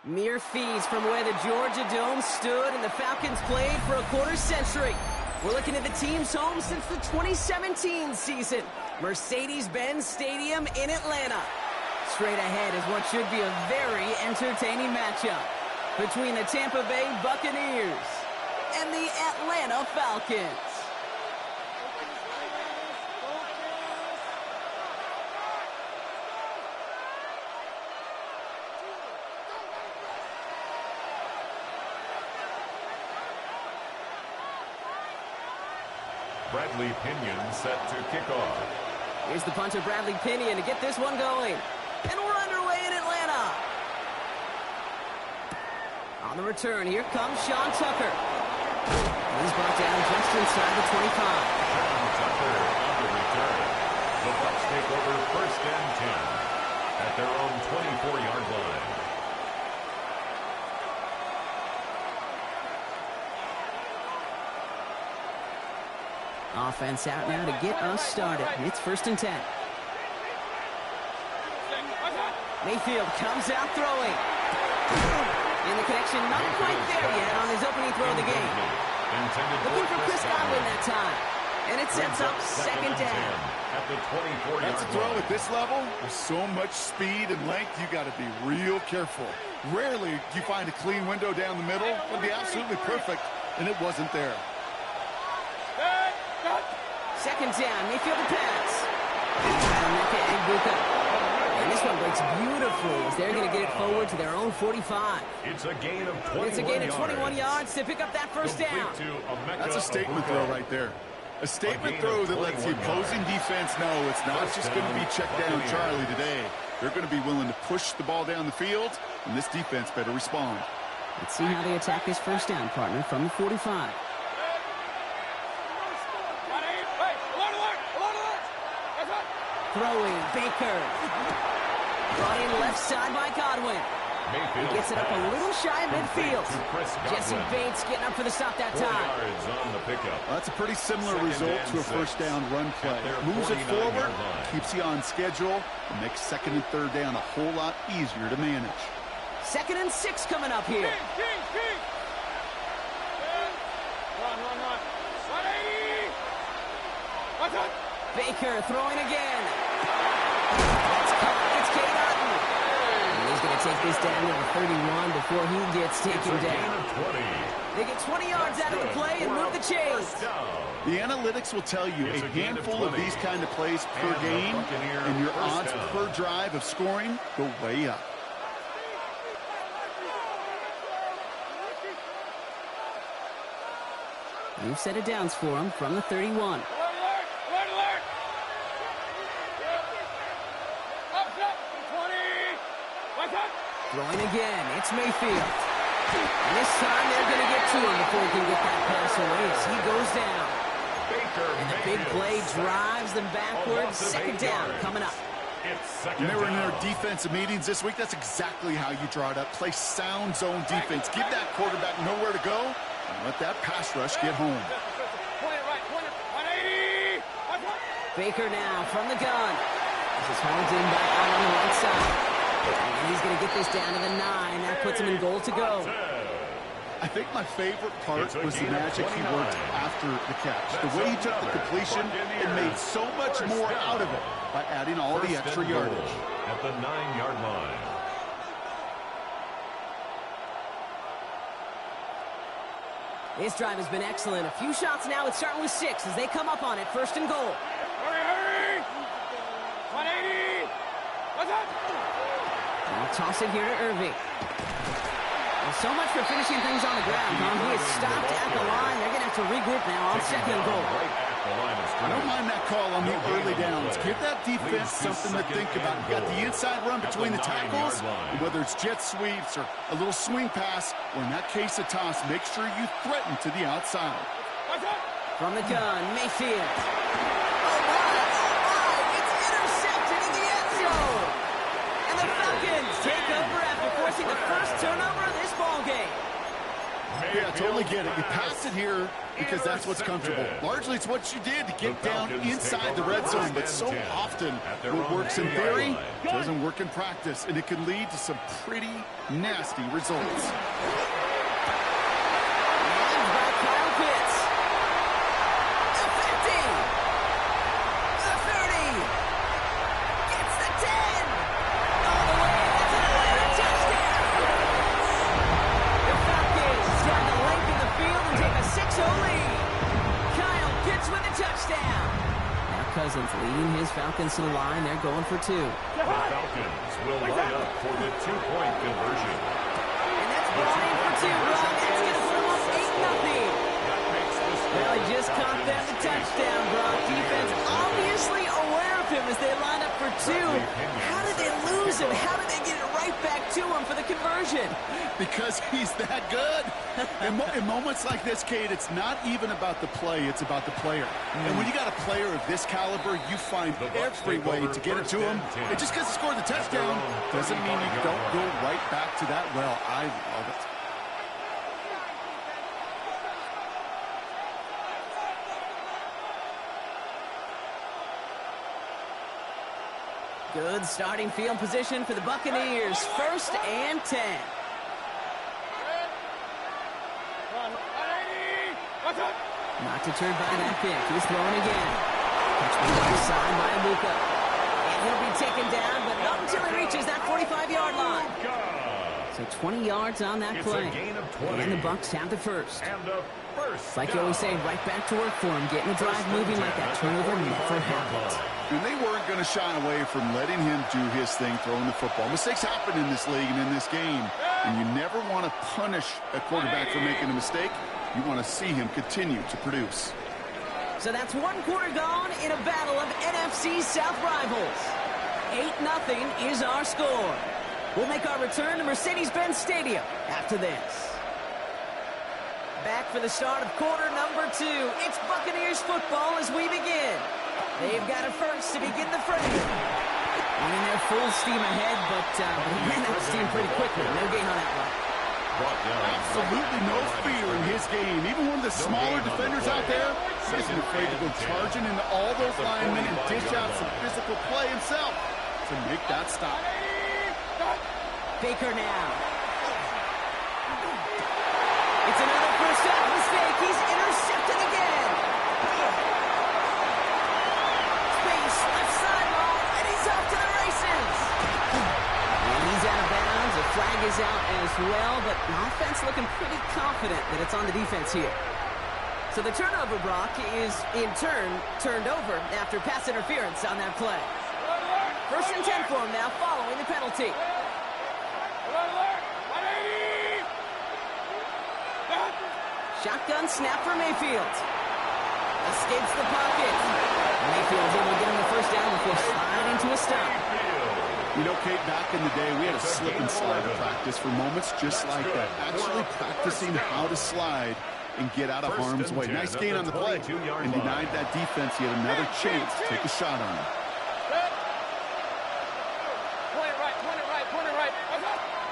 Mere fees from where the Georgia Dome stood and the Falcons played for a quarter century. We're looking at the team's home since the 2017 season. Mercedes-Benz Stadium in Atlanta. Straight ahead is what should be a very entertaining matchup between the Tampa Bay Buccaneers and the Atlanta Falcons. Bradley Pinion set to kick off. Here's the punter, Bradley Pinion, to get this one going. And we're underway in Atlanta. On the return, here comes Sean Tucker. He's brought down just inside the 25. Sean Tucker on the return. The Bucs take over 1st and 10 at their own 24-yard line. Offense out now to get us started. It's 1st and 10. Mayfield comes out throwing. And the connection not quite there yet on his opening throw of the game. Looking for Chris Godwin that time. And it sets up 2nd down. At the 24-yard That's a throw at this level. With so much speed and length, you got to be real careful. Rarely do you find a clean window down the middle. It would be absolutely perfect, and it wasn't there. 2nd down, Mayfield to pass. And this one breaks beautifully as they're going to get it forward to their own 45. It's a gain of 21 It's a gain of 21 yards to pick up that 1st down. That's a statement throw right there. A statement throw that lets the opposing defense know it's not just going to be check down Charlie today. They're going to be willing to push the ball down the field, and this defense better respond. Let's see how they attack this 1st down, partner, from the 45. Throwing, Baker. Brought in left side by Godwin. He gets it up a little shy of midfield. Jesse Bates getting up for the stop that time. That's a pretty similar result to a 1st down run play. Moves it forward, keeps you on schedule, and makes 2nd and 3rd down a whole lot easier to manage. 2nd and 6 coming up here. Baker throwing again. It's Kate Otten. And he's going to take this down to the 31 before he gets taken down. They get 20 yards out of the play and move the chains. The analytics will tell you a handful of these kind of plays per game, and your odds per drive of scoring go way up. New set of downs for him from the 31. Throwing again, it's Mayfield. And this time they're going to get to him before he can get that pass away as he goes down. And the big play drives them backwards. 2nd down coming up. When they were in their defensive meetings this week, that's exactly how you draw it up. Play sound zone defense. Give that quarterback nowhere to go, and let that pass rush get home. Baker now from the gun. This is hauled in by out on the right side. And he's going to get this down to the 9. That puts him in goal to go. I think my favorite part was the magic he worked after the catch. The way he took the completion and made so much more out of it by adding all the extra yardage. At the 9-yard line. This drive has been excellent. A few shots now. It's starting with 6 as they come up on it. 1st and goal. Hurry! 180! What's up? I'll toss it here to Irving. Well, so much for finishing things on the ground, Tom. He is stopped at the line. They're going to have to regroup now on 2nd and goal. I don't mind that call on the early downs. Give that defense something to think about. You got the inside run between the tackles, and whether it's jet sweeps or a little swing pass, or in that case a toss, make sure you threaten to the outside. From the gun, Mayfield. Oh, my! It's intercepted in the end zone. And the Falcons take over after forcing the first turnover of this ball game. Yeah, totally get it. You pass it here because that's what's comfortable. Largely, it's what you did to get down inside the red zone, but so often what works in theory doesn't work in practice, and it can lead to some pretty nasty results. Leading his Falcons to the line. They're going for 2. The Falcons will line up for the 2-point conversion. And that's brought in for 2, Brock. That's going to put them up 8-0. Well, he just caught them the touchdown, Brock. Defense obviously aware of him as they line up for 2. How did they lose him? How did they get it right back to him for the conversion? Because he's that good. In moments like this, Kate, it's not even about the play, it's about the player. And when you got a player of this caliber, you find every way to get it to him. And just because he scored the touchdown doesn't mean you don't go right back to that well. I love it. Good starting field position for the Buccaneers. 1st and 10. Not deterred by that pick. He's throwing again. Catch on the side by Luka. And he'll be taken down, but not until he reaches that 45-yard line. So 20 yards on that play. And the Bucs have the first. Like you always say, right back to work for him. Getting the drive moving like that turnover never happened. And they weren't going to shy away from letting him do his thing, throwing the football. Mistakes happen in this league and in this game. And you never want to punish a quarterback for making a mistake. You want to see him continue to produce. So that's 1 quarter gone in a battle of NFC South rivals. 8-0 is our score. We'll make our return to Mercedes-Benz Stadium after this. Back for the start of quarter number 2. It's Buccaneers football as we begin. They've got it first to begin the frame. Running their full steam ahead, but he ran that steam pretty quickly. No gain on that one. Absolutely no fear in his game. Even one of the smaller defenders out there isn't afraid to go charging into all those linemen and dish out some physical play himself to make that stop. Baker now. It's another first half mistake. He's intercepted again. Space, left sideline, and he's off to the races. And he's out of bounds. A flag is out as well, but the offense looking pretty confident that it's on the defense here. So the turnover, Brock, is in turn turned over after pass interference on that play. 1st and 10 for him now following the penalty. Shotgun snap for Mayfield. Escapes the pocket. Mayfield's able to get him the first down before sliding to a stop. You know, Kate, back in the day, we had a slip and slide practice for moments just like that. Actually practicing how to slide and get out of harm's way. Nice gain on the play and denied that defense yet another chance to take a shot on him.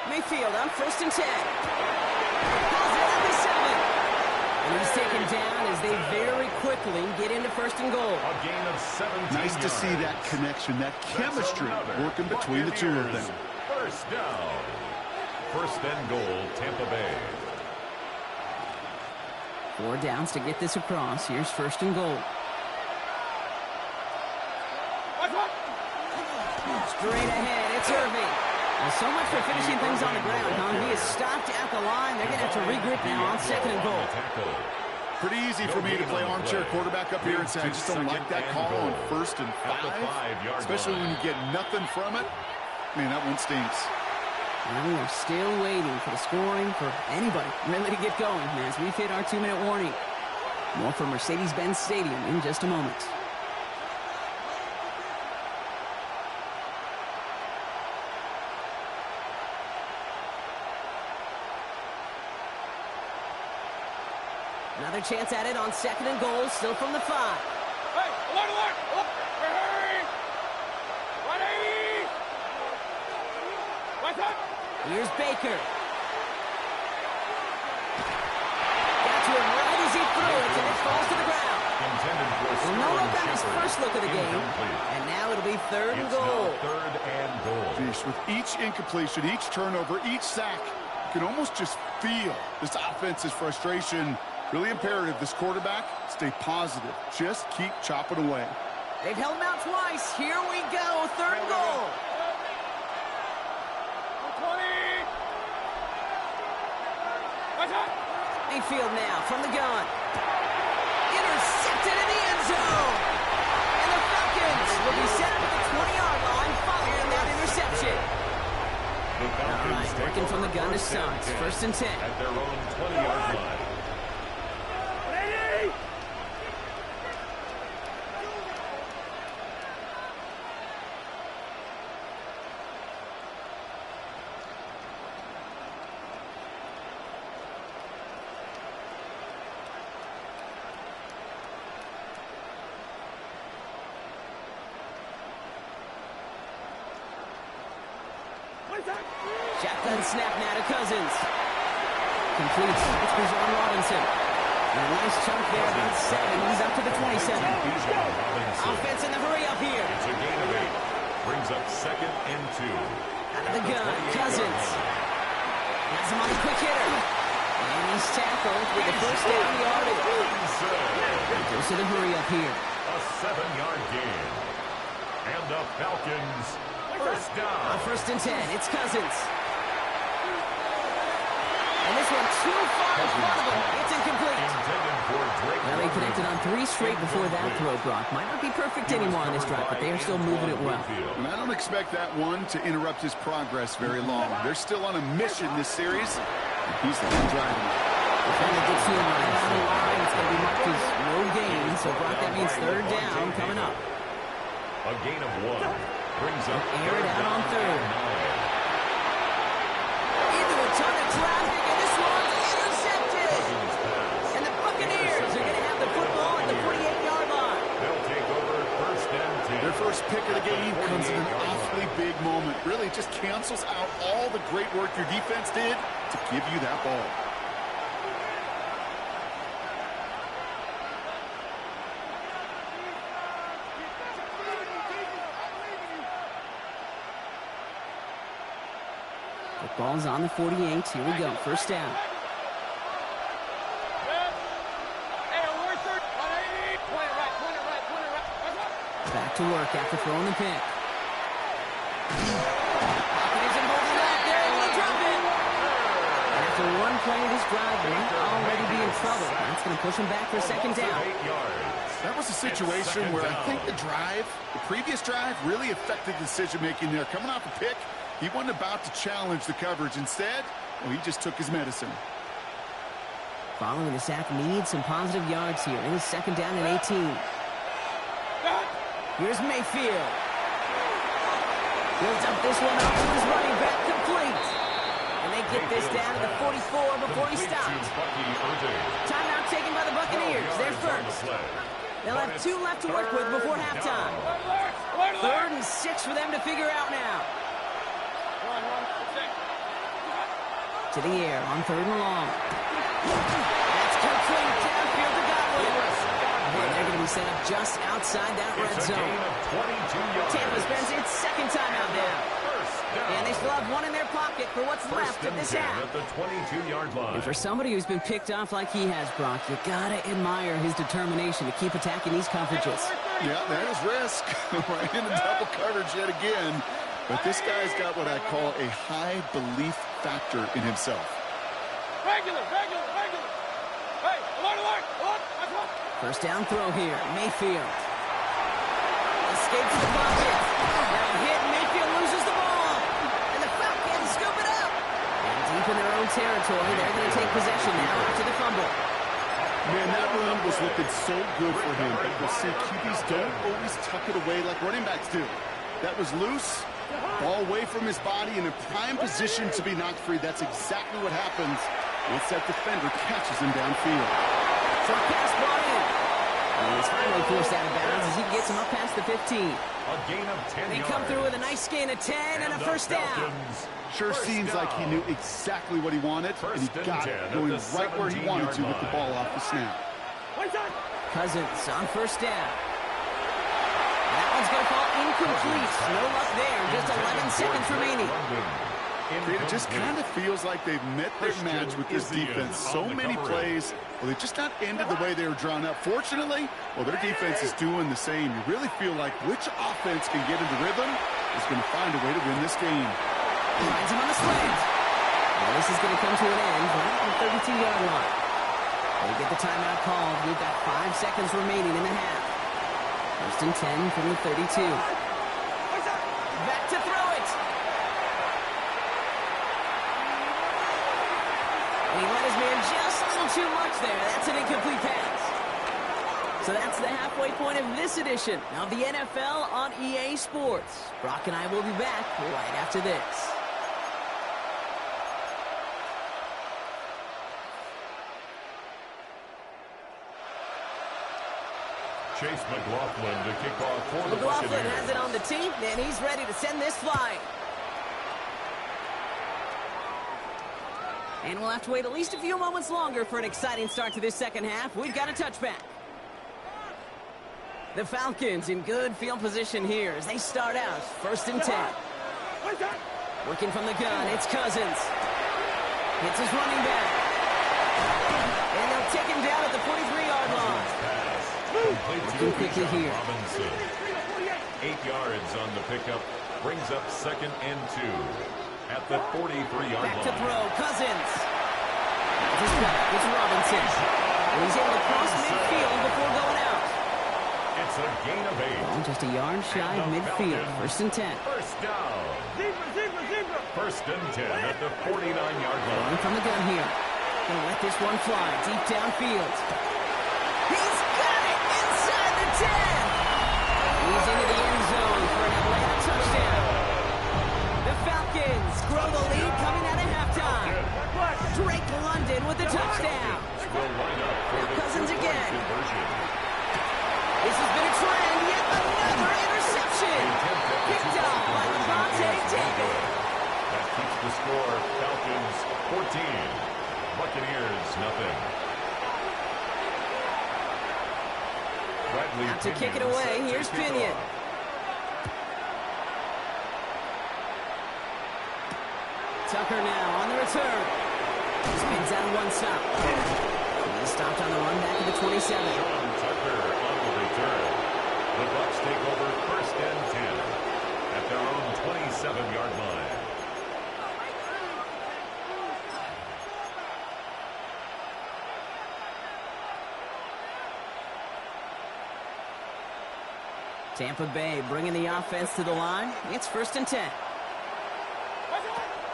Mayfield on 1st and 10. Positive 7. And he's taken down as they very quickly get into 1st and goal. A gain of 17 Nice to see that connection, that chemistry working between the two of them. First down. 1st and goal, Tampa Bay. 4 downs to get this across. Here's 1st and goal. Straight ahead, it's Irving. Well, so much for finishing things on the ground, huh? He is stopped at the line. They're going to have to regroup now on 2nd and goal. Pretty easy for me to play armchair quarterback up here and say I just don't like that call on 1st and 5, especially when you get nothing from it. Man, that one stinks. And we are still waiting for the scoring for anybody really to get going as we've hit our 2-minute warning. More from Mercedes-Benz Stadium in just a moment. Another chance at it on 2nd and goal, still from the 5. Hey, alert! Hurry! 180! What's up? Here's Baker. Got follow up on his first look of the game. And now it'll be third and goal. Third and goal. Jeez, with each incompletion, each turnover, each sack, you can almost just feel this offense's frustration. Really imperative this quarterback stay positive. Just keep chopping away. They've held him out twice. Here we go. Third and goal. 20. Mayfield now from the gun. Intercepted in the end zone. And the Falcons will be set up at the 20-yard line following that interception. All right, working from the gun to Sons. First and 10. At their own 20-yard line. Ready? Shotgun snap now to Cousins. Completes. It's Bijan Robinson. And a nice chunk there, about 7. He's up to the 27. Offense in the hurry up here. It's a gain of 8. Brings up second and 2. Out of the gun, Cousins. Has him on a quick hitter. And he's tackled with the first down yardage. Goes to the hurry up here. A 7-yard gain. And the Falcons first down. On first and 10, it's Cousins. And this one too far in front of him. It's incomplete. Intended for Drake. Well, they connected on 3 straight before that throw, Brock. Might not be perfect anymore on this drive, but they are still moving it well. And I don't expect that one to interrupt his progress very long. They're still on a mission this series. And he's the one driving it. If they get to him down the line, it's going to be marked as no gain. So, Brock, that means third down coming up. A gain of 1. Brings up Air it out on third. Into a ton of traffic, and this one's intercepted. And the Buccaneers are going to have the football at the 48-yard line. They'll take over first and 10. Their first pick of the game comes in an awfully big moment. Really just cancels out all the great work your defense did to give you that ball. The ball's on the 48. Here we go. First down. Back to work after throwing the pick. Pocket isn't holding that. They're able to drop it. And after one play of this drive, they might already be in trouble. That's going to push them back for second down. That was a situation where I think the previous drive, really affected decision-making there. Coming off a pick, he wasn't about to challenge the coverage. Instead, well, he just took his medicine. Following the sack, needs some positive yards here. It is second down and 18. Here's Mayfield. Builds up this one up to his running back, complete. And they get this down to the 44 before he stops. Timeout taken by the Buccaneers. They're first. They'll have 2 left to work with before halftime. Third and 6 for them to figure out now. To the air on third and long. That's complete. Downfield to Godwin. And they're going to be set up just outside that red zone. Tampa spends its second timeout now. And they still have one in their pocket for what's left of this half. At the 22-yard line. And for somebody who's been picked off like he has, Brock, you gotta admire his determination to keep attacking these coverages. Yeah, that is risk. Right into double coverage yet again. But this guy's got what I call a high belief factor in himself. Regular. Hey, alert. First down throw here. Mayfield. Escapes the pocket. Now a hit. Mayfield loses the ball. And the Falcons scoop it up. And deep in their own territory, they're going to take possession now after the fumble. Man, that run was looking so good for him. But we'll see, QBs don't always tuck it away like running backs do. That was loose. Ball away from his body in a prime position to be knocked free. That's exactly what happens once that defender catches him downfield. Short pass brought in. And he's finally forced out of bounds as he gets him up past the 15. A gain of 10 They come through with a nice gain of 10 and a first down. Sure seems like he knew exactly what he wanted, and he got it, going right where he wanted to with the ball off the snap. Cousins on first down. one's going to fall incomplete. No luck there. Just 11 seconds remaining. It just kind of feels like they've met their match with this defense. So many plays, well, they've just not ended the way they were drawn up. Fortunately, well, their defense is doing the same. You really feel like which offense can get into rhythm is going to find a way to win this game. Finds him on the slant. Well, this is going to come to an end right at the 32-yard line. They get the timeout called. We've got 5 seconds remaining in the half. First and 10 from the 32. Back to throw it. And he let his man just a little too much there. That's an incomplete pass. So that's the halfway point of this edition of the NFL on EA Sports. Brock and I will be back right after this. Chase McLaughlin to kick off for the McLaughlin Buccaneers. has it on the tee, and he's ready to send this flying. And we'll have to wait at least a few moments longer for an exciting start to this second half. We've got a touchback. The Falcons in good field position here as they start out. First and 10. Working from the gun, it's Cousins. It's his running back. And they'll take him down at the 43-yard line. Working quickly here. Robinson. 8 yards on the pickup. Brings up second and 2 at the 43-yard line. Back to throw, Cousins. His back, it's Robinson. And he's able to cross midfield before going out. It's a gain of 8. Well, just a yard shy of midfield. First and 10. First down. Zebra. First and 10 at the 49-yard line. Going from the gun here. Gonna let this one fly deep downfield. He's got it inside the 10. He's into the end zone for an Atlanta touchdown. The Falcons grow the lead coming out of halftime. Drake London with the touchdown. Will line up for the Cousins two-point again. conversion. This has been a trend. Yet another interception. Picked off by Levante David. That keeps the score. Falcons 14. Buccaneers nothing. Bradley Out to kick it Pinion away. set to Here's kick Pinion. off. Tucker now on the return. Spins out of one stop. He's stopped on the run back to the 27. Sean Tucker on the return. The Bucs take over first and 10 at their own 27-yard line. Tampa Bay bringing the offense to the line. It's first and 10.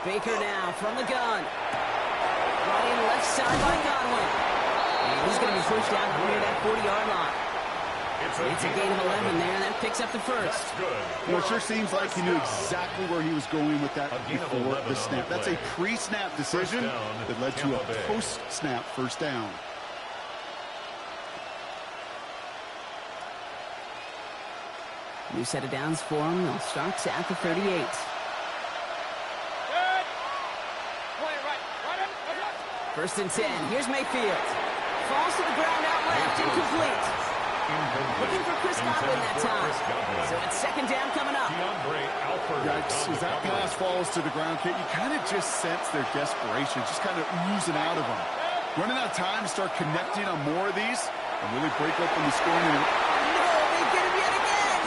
Baker now from the gun. Brought in left side by Godwin. And he's going to be pushed out near that 40-yard line. It's a gain of 11 there, and that picks up the first. That's good. You know, it sure seems like he knew exactly where he was going with that A gain of before 11 the snap. on the That's a play. pre-snap decision First down, that led to Tampa a Bay. post-snap first down. New set of downs for him. They'll start at the 38. First and 10. Here's Mayfield. Falls to the ground out left. Incomplete. Looking for Chris Godwin that time. So it's second down coming up. DeAndre Alford. Yikes, as that pass falls to the ground, Kate, you kind of just sense their desperation, just kind of oozing out of them. Running out of time to start connecting on more of these and really break open the scoring. No, they get him yet again.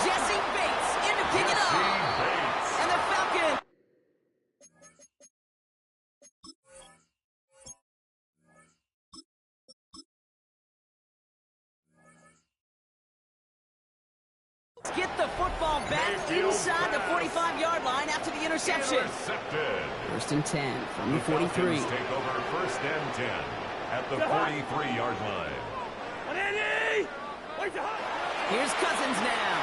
Jesse Bates in to pick it up. And the Falcons. Get the football back inside the 45-yard line after the interception. Intercepted. First and 10 from the The 43. Falcons take over first and 10 at the 43-yard line. Here's Cousins now.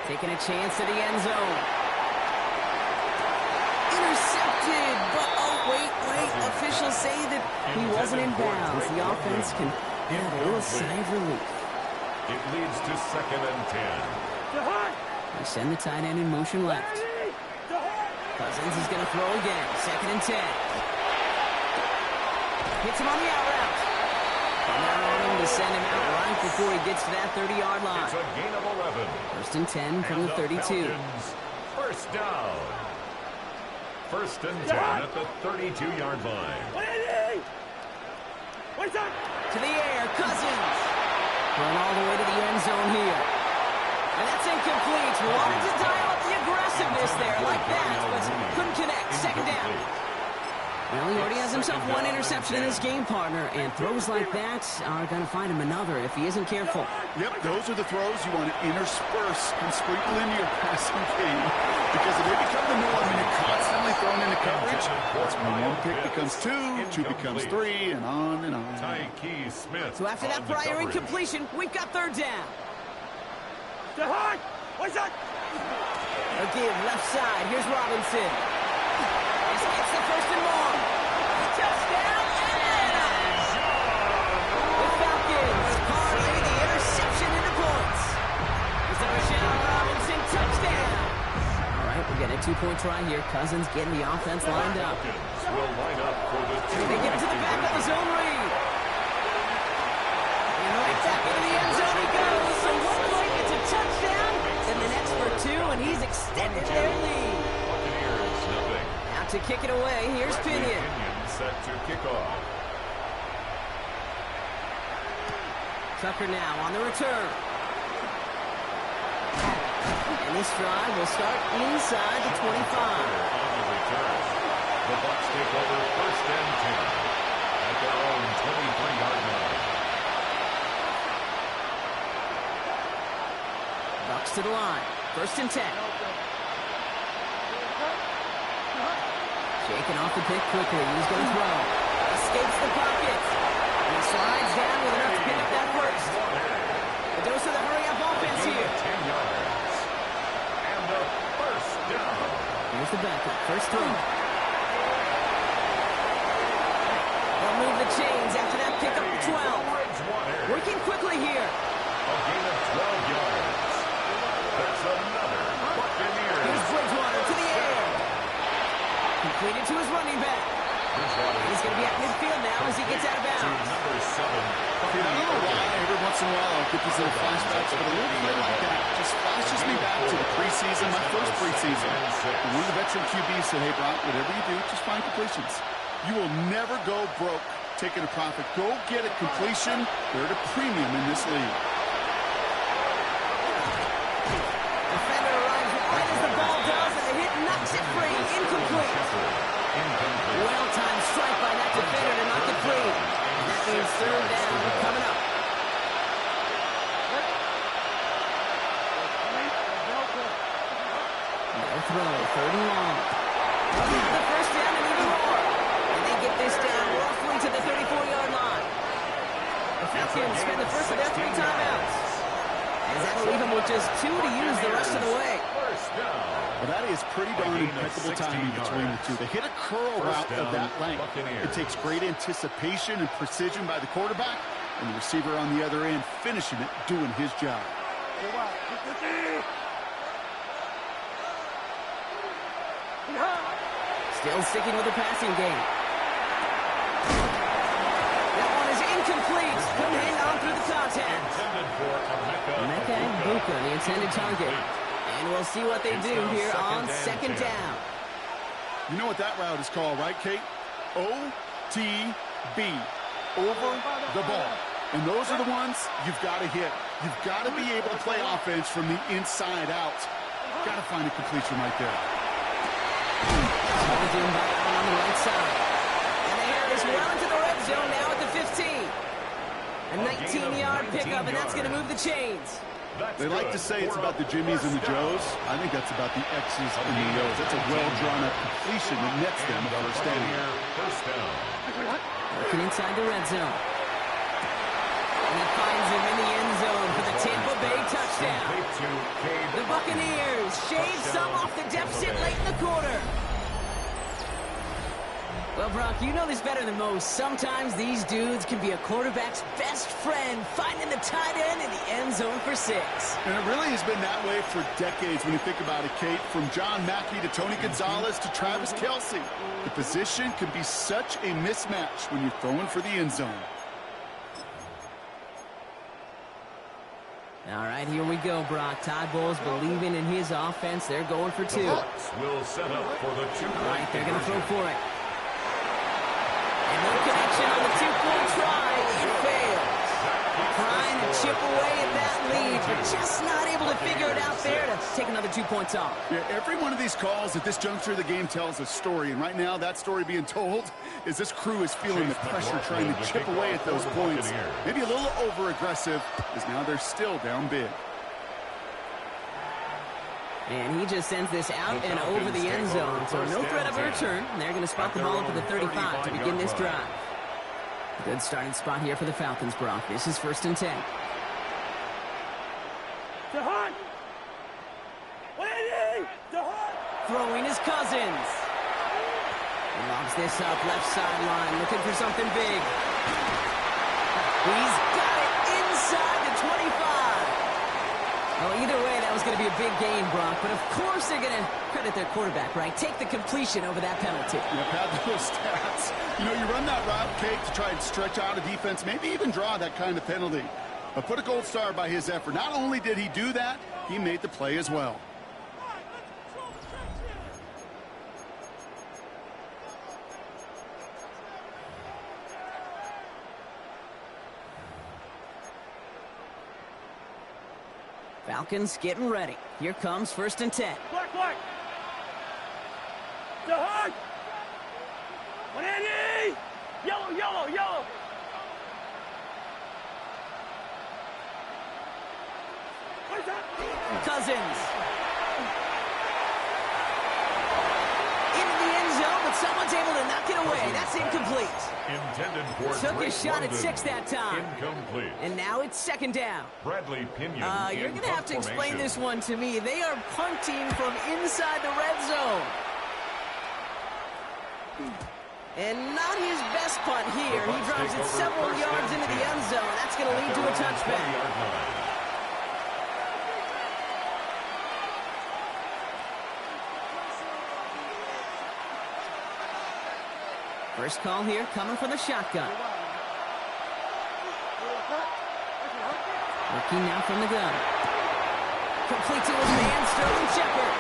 Taking a chance at the end zone. Intercepted, but oh, wait. Officials say that he wasn't in bounds. The offense can get a little sigh of relief. It leads to second and 10. They send the tight end in motion left. Cousins is going to throw again. Second and 10. Hits him on the out route. And they're on him to send him out right before he gets to that 30-yard line. It's a gain of 11. First and 10 from the 32. Falcons, first down. First and 10 at the 32-yard line. To the air, Cousins. Going all the way to the end zone here. And that's incomplete. Wanted to dial up the aggressiveness there like that, but couldn't connect. Second down. Well, he already has himself one interception in his game, partner, and throws like that are going to find him another if he isn't careful. Yep, those are the throws you want to intersperse and sprinkle into your passing game. Because if they become the norm and you're constantly thrown into coverage, that's when one pick becomes two becomes three, and on and on. Smith. So after that prior incompletion, we've got third down. A give left side. Here's Robinson. It's the first and long. Touchdown, Atlanta! The Falcons parlay the interception into points. It's a Robinson touchdown. All right, we got a two-point try here. Cousins getting the offense lined up. Will line up for the They get it to the back of the zone read. And right back into the end zone he goes. So one play gets a touchdown, then the next for two, and he's extended their lead. Buccaneers, nothing. To kick it away, here's Pinion. Set to kick off. Tucker now on the return. And this drive will start inside the 25. On the return. The Bucs take over first and 10 at their own 23-yard line. Bucs to the line. First and 10. Shaking off the pick quickly. He's going to throw. Escapes the pocket. And he slides down with enough to pick up that first. A dose of the hurry-up offense here. 10 yards. And the first down. Here's the backup. First throw. They'll move the chains after that pickup of 12. Working quickly here. A gain of 12 yards. There's another Buccaneers. Here's Bridgewater to the air. Completed to his running back. He's going to be at midfield now as he gets out of bounds. Number 7. I don't know why every once in a while I'll get these little flashbacks, but a little play like that just flashes me back to the preseason, my first preseason. And one of the veteran QBs said, hey, Brock, whatever you do, just find completions. You will never go broke taking a profit. Go get a completion. They're at a premium in this league. Defender arrives right as the ball does, and the hit knocks it free. Incomplete. Well-timed strike by that defender to knock it free. And that means third down coming up. No throw, third and long. The first down and even more. And they get this down roughly to the 34-yard line. The Falcons spend the first of their 3 timeouts. As that'll leave them with just 2 to use the rest of the way. Well, that is pretty darn impeccable timing between the two. They hit a curl route of that length. It takes great anticipation and precision by the quarterback, and the receiver on the other end finishing it, doing his job. Still sticking with the passing game. That one is incomplete. Couldn't hang on through the contact. Emeka Buka, the intended target. And we'll see what they do here on second down. You know what that route is called, right, Kate? OTB, over the ball. And those are the ones you've got to hit. You've got to be able to play offense from the inside out. Got to find a completion right there. On the right side. And they have this well into the red zone now at the 15. A 19-yard pickup, and that's going to move the chains. They like to say it's about the Jimmies and the Joes. I think that's about the X's and the O's. That's a well-drawn-up completion that nets them the first down. Working inside the red zone. And he finds him in the end zone for the Tampa Bay touchdown. The Buccaneers shave some off the deficit late in the quarter. Well, Brock, you know this better than most. Sometimes these dudes can be a quarterback's best friend, finding the tight end in the end zone for 6. And it really has been that way for decades when you think about it, Kate. From John Mackey to Tony Gonzalez to Travis Kelce. The position can be such a mismatch when you're throwing for the end zone. All right, here we go, Brock. Todd Bowles believing in his offense. They're going for two. The Bucks will set up for the two-point All right, they're going to throw conversion. for it. And no connection on the two-point try. It fails. Trying to chip away at that lead, but just not able to figure it out there to take another 2 points off. Yeah, every one of these calls at this juncture of the game tells a story, and right now that story being told is this crew is feeling the pressure trying to chip away at those points. Maybe a little over-aggressive, because now they're still down big. And he just sends this out and over the end zone, so no threat of a return. And they're going to spot the ball up at the 35 to begin this drive. Good starting spot here for the Falcons, Brock. This is 1st and 10. Jahan! Lady! Jahan! Throwing his Cousins. He lobs this up left sideline, looking for something big. He's got it inside the 25. Well, either way, that was going to be a big gain, Brock. But of course they're going to credit their quarterback, right? Take the completion over that penalty. Yeah, pad those stats. You know, you run that route, Kate, to try and stretch out a defense, maybe even draw that kind of penalty. But put a gold star by his effort. Not only did he do that, he made the play as well. Falcons getting ready. Here comes 1st and 10. Black, black! Jahan! Lady! Yellow, yellow, yellow! What is that? Cousins. Into the end zone, but someone's able to knock it away. That's incomplete. Intended for Took a Drake shot at London. 6 that time. Incomplete. And now it's 2nd down. Bradley Pinion You're in going to have to punt explain formation. this one to me. They are punting from inside the red zone. And not his best punt here. He drives it several yards into the end zone. That's going to lead to a touchback. First call here coming from the shotgun. Looking now from the gun. Completes it with man Sterling Shepard.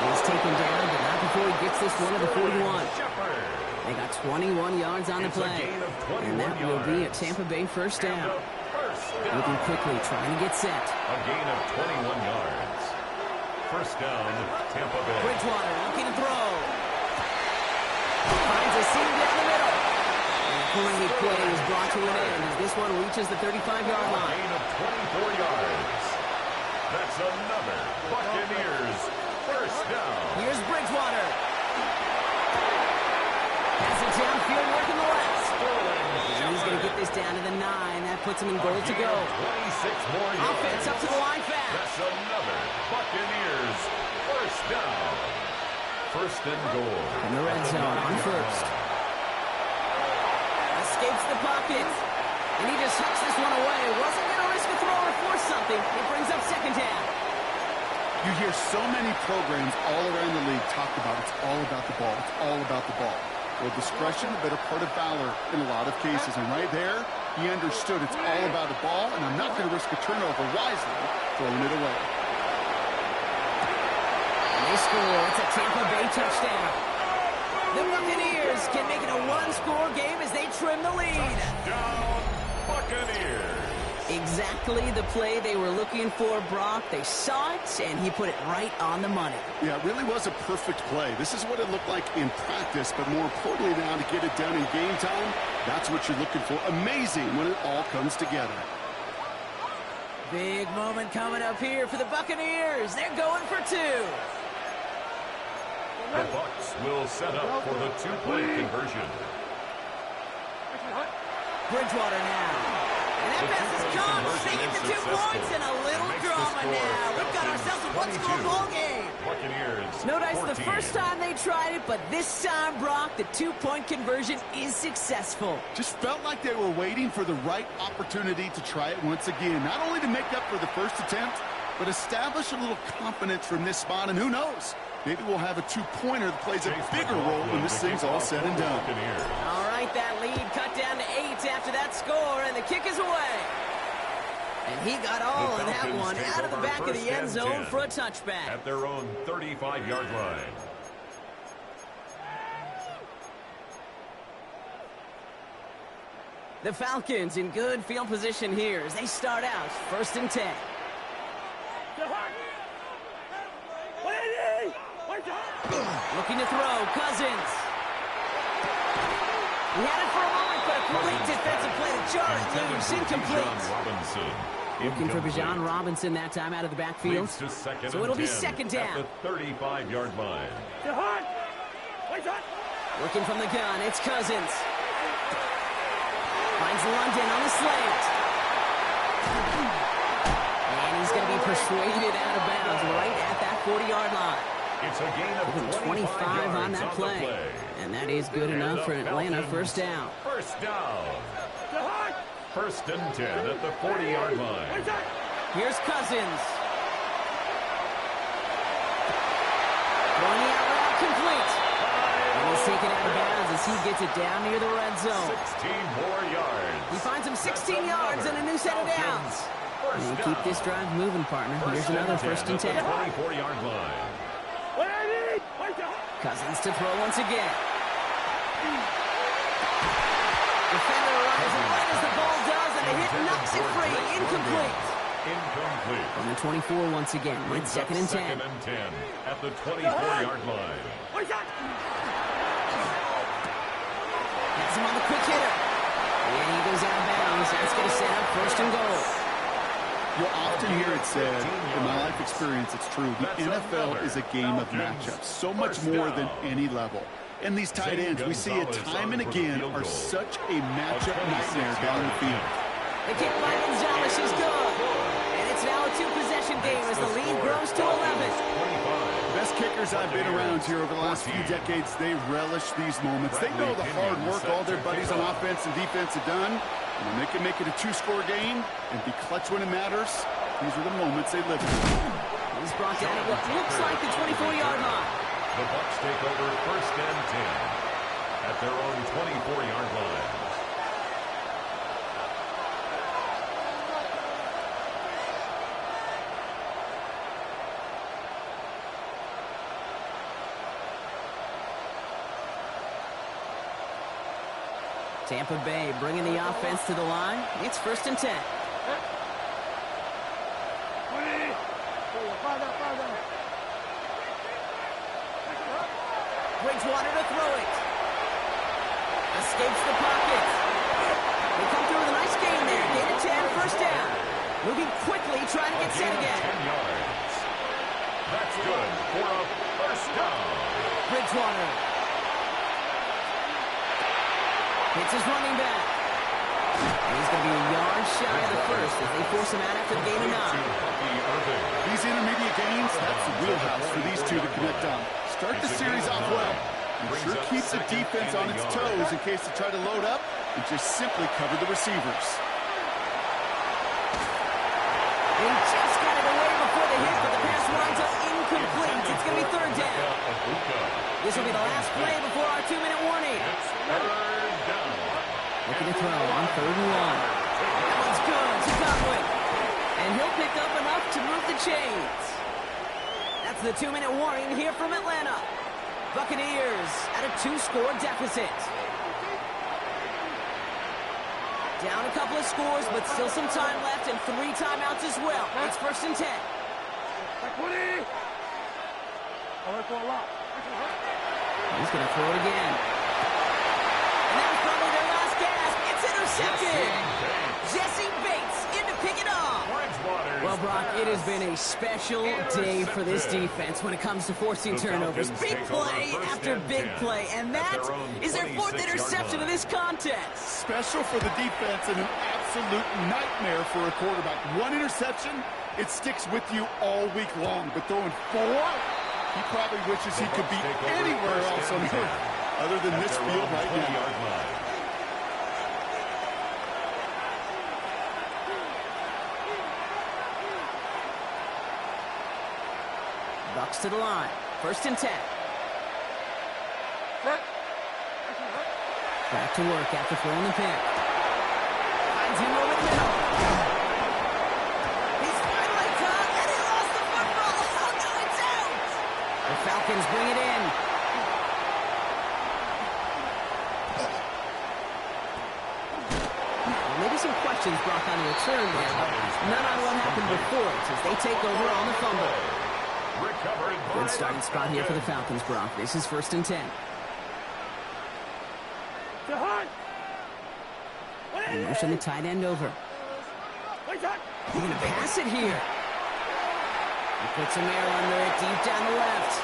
He's taken down, but not before he gets this one to the 41. They got 21 yards on the play. And that will be a Tampa Bay first down. Looking quickly, trying to get set. A gain of 21 yards. First down, Tampa Bay. Bridgewater looking to throw. Finds a seam down the middle. And a great play is brought to an end as this one reaches the 35-yard line. Gain of 24 yards. That's another Buccaneers first down. Here's Bridgewater. Has it downfield working the left. And he's going to get this down to the 9. That puts him in goal to go. 26 more yards. Offense up to the line fast. That's another Buccaneers first down. First and goal. In the red zone on first. Escapes the pocket. And he just hucks this one away. Wasn't going to risk a throw or force something. It brings up 2nd down. You hear so many programs all around the league talk about it's all about the ball. It's all about the ball. Well, discretion, the better part of valor in a lot of cases. And right there, he understood it's all about the ball, and I'm not going to risk a turnover wisely, throwing it away. And they score. It's a Tampa Bay touchdown. The Buccaneers can make it a one-score game as they trim the lead. Down Buccaneers. Exactly the play they were looking for, Brock. They saw it, and he put it right on the money. Yeah, it really was a perfect play. This is what it looked like in practice, but more importantly now to get it done in game time, that's what you're looking for. Amazing when it all comes together. Big moment coming up here for the Buccaneers. They're going for 2. The Bucs will set up for the two-point conversion. Bridgewater now. And that pass is caught. They get the 2 points and a little drama now. We've got ourselves a one-score ball game. Buccaneers. No dice the 14. first time they tried it, but this time, Brock, the 2-point conversion is successful. Just felt like they were waiting for the right opportunity to try it once again. Not only to make up for the first attempt, but establish a little confidence from this spot. And who knows, maybe we'll have a 2-pointer that plays a bigger role when this thing's all said and done. All right, that lead cut down to 8 after that score, and the kick is away. And he got all of that Falcons one take out of the over back of first the end and zone 10 for a touchback. at their own 35-yard line. The Falcons in good field position here as they start out first and 10. Looking to throw, Cousins. He had it for a moment, but a complete defensive play to jar it loose, incomplete. Looking for Bijan Robinson that time out of the backfield. So it'll be second down. At the 35-yard line. Working from the gun, it's Cousins. Finds London on the slant. And he's going to be persuaded out of bounds right at that 40-yard line. It's a gain of 25 on that play. And that is good enough for Atlanta first down. First down. First and 10 at the 40-yard line. Here's Cousins. Throwing the out route complete. And he's taken out of bounds as he gets it down near the red zone. 16 more yards. He finds him 16 yards and a new set of downs. And keep this drive moving, partner. Here's another first and 10. 24-yard line. Cousins to throw once again. Defender arrives right as the ball does, and the hit knocks it free. Incomplete. Incomplete. From the 24 once again. It's second and 10. Second and 10 at the 24-yard line. Has him on the quick hitter. And he goes out of bounds. That's going to set up first and goal. You'll often hear it said, in my life experience, it's true, the NFL is a game of matchups, so much more than any level. And these tight ends, we see it time and again, are such a matchup nightmare down the field. The kick by Gonzalez is good. And it's now a two-possession game as the lead grows to 11. The best kickers I've been around here over the last few decades, they relish these moments. They know the hard work all their buddies on offense and defense have done. And when they can make it a two-score game and be clutch when it matters, these are the moments they live in. He's brought down at what looks like the 24-yard line. The Bucs take over first and 10 at their own 24-yard line. Tampa Bay bringing the offense to the line. It's first and 10. Bridgewater to throw it. Escapes the pocket. They come through with a nice gain there. Gain of 10, first down. Moving quickly, trying to get set again. 10 yards. That's good for a first down. Bridgewater. Hits his running back. And he's going to be a yard shy of the first as they force him out after the gain of 9. These intermediate gains, that's the wheelhouse for these two to connect on. Start the series off well. And sure keeps the defense on its toes in case they try to load up and just simply cover the receivers. They just got it away before the hit, but the pass winds up incomplete. It's going to be third down. This will be the last play before our 2-minute warning. Looking to throw on third and 1. That one's good to Godwin. And he'll pick up enough to move the chains. That's the 2-minute warning here from Atlanta. Buccaneers at a 2-score deficit. Down a couple of scores, but still some time left and 3 timeouts as well. It's first and 10. He's going to throw it again. And that was probably their last gasp. It's intercepted. Jesse Bates in to pick it off. Well, Brock, it has been a special day for this defense when it comes to forcing turnovers. Big play after big play, and that is their 4th interception of this contest. Special for the defense and an absolute nightmare for a quarterback. 1 interception, it sticks with you all week long, but throwing 4, he probably wishes he could be anywhere else on earth other than this field right now. Bucks to the line. First and 10. Back to work after throwing the pick. Finds him over the middle. The Falcons bring it in. Well, maybe some questions brought on the return there, but none on what happened before it as they take over on the fumble. Good starting spot here for the Falcons, Brock. This is 1st and 10. And motion the tight end over. They're going to pass it here. He puts some air under it, deep down the left.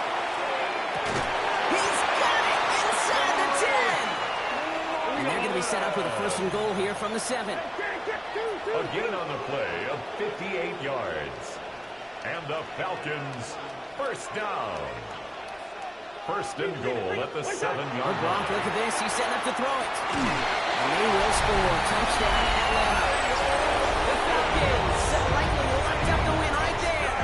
He's got it inside the 10. And they're going to be set up with a 1st and goal here from the 7. Again on the play of 58 yards. And the Falcons, 1st down. 1st and goal at the 7-yard Gronk, look at this. He's setting up to throw it. And they will score. Touchdown, Atlanta. The Falcons likely locked up the win right there.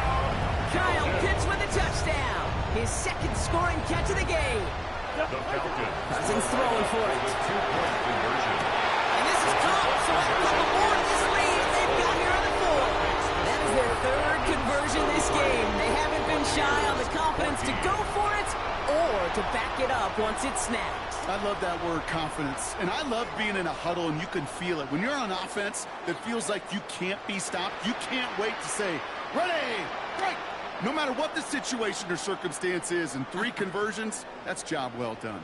Kyle Pitts with a touchdown. His 2nd scoring catch of the game. The Falcons. Cousins throwing for it. With a 2-point conversion. And this is caught. So a couple more in this lead they've got here on the 4th. That is their 3rd conversion this game. They haven't been shy on the confidence to go for it or to back it up once it's snapped. I love that word, confidence. And I love being in a huddle and you can feel it. When you're on offense, that feels like you can't be stopped. You can't wait to say, ready, break. No matter what the situation or circumstance is, in 3 conversions, that's job well done.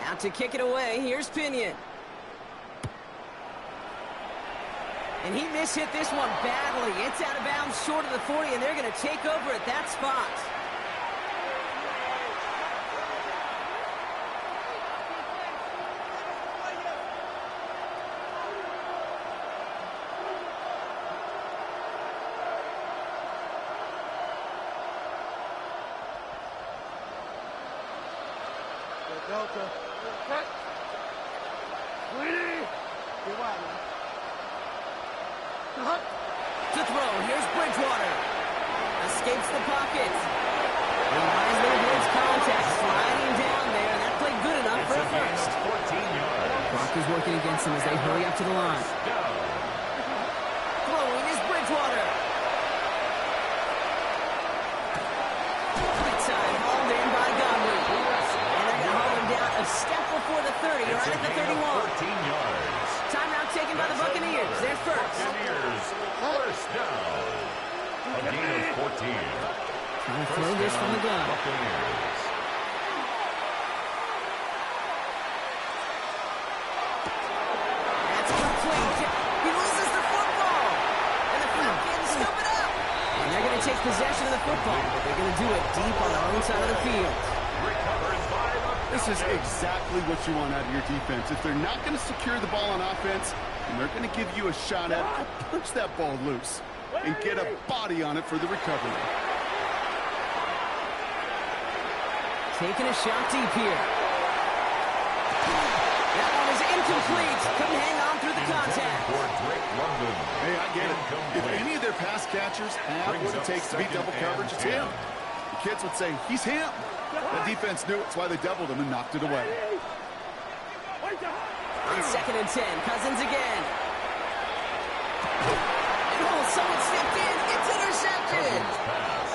Out to kick it away. Here's Pinion. And he mishit this one badly. It's out of bounds short of the 40, and they're going to take over at that spot. Delta. To throw, here's Bridgewater. Escapes the pocket. Reminds me of his contact. Sliding down there, and that played good enough for a 1st. 14 yards. Clock is working against them as they hurry up to the line. Throwing is Bridgewater. Right side, hauled in by Godwin. And they're going to haul him down a step before the 30, right at the 31. 14 yards. Timeout taken by the Buccaneers. They're 1st. Buccaneers, 1st down. A gain of 14. Trying to throw this from the gun. Buccaneers. That's complete. He loses the football. And the Falcons scoop it up. And they're going to take possession of the football, but they're going to do it deep on their own side of the field. Recovers by the This is exactly what you want out of your defense. If they're not going to secure the ball on offense, and they're going to give you a shot at it, punch that ball loose and get a body on it for the recovery. Taking a shot deep here. That one is incomplete. Couldn't hang on through the contact. for Drake London. Hey, I get it. If any of their pass catchers have what it takes to beat double coverage, it's him. The kids would say, he's him. The defense knew it. That's why they doubled him and knocked it away. On 2nd and 10, Cousins again. And someone stepped in. It's intercepted.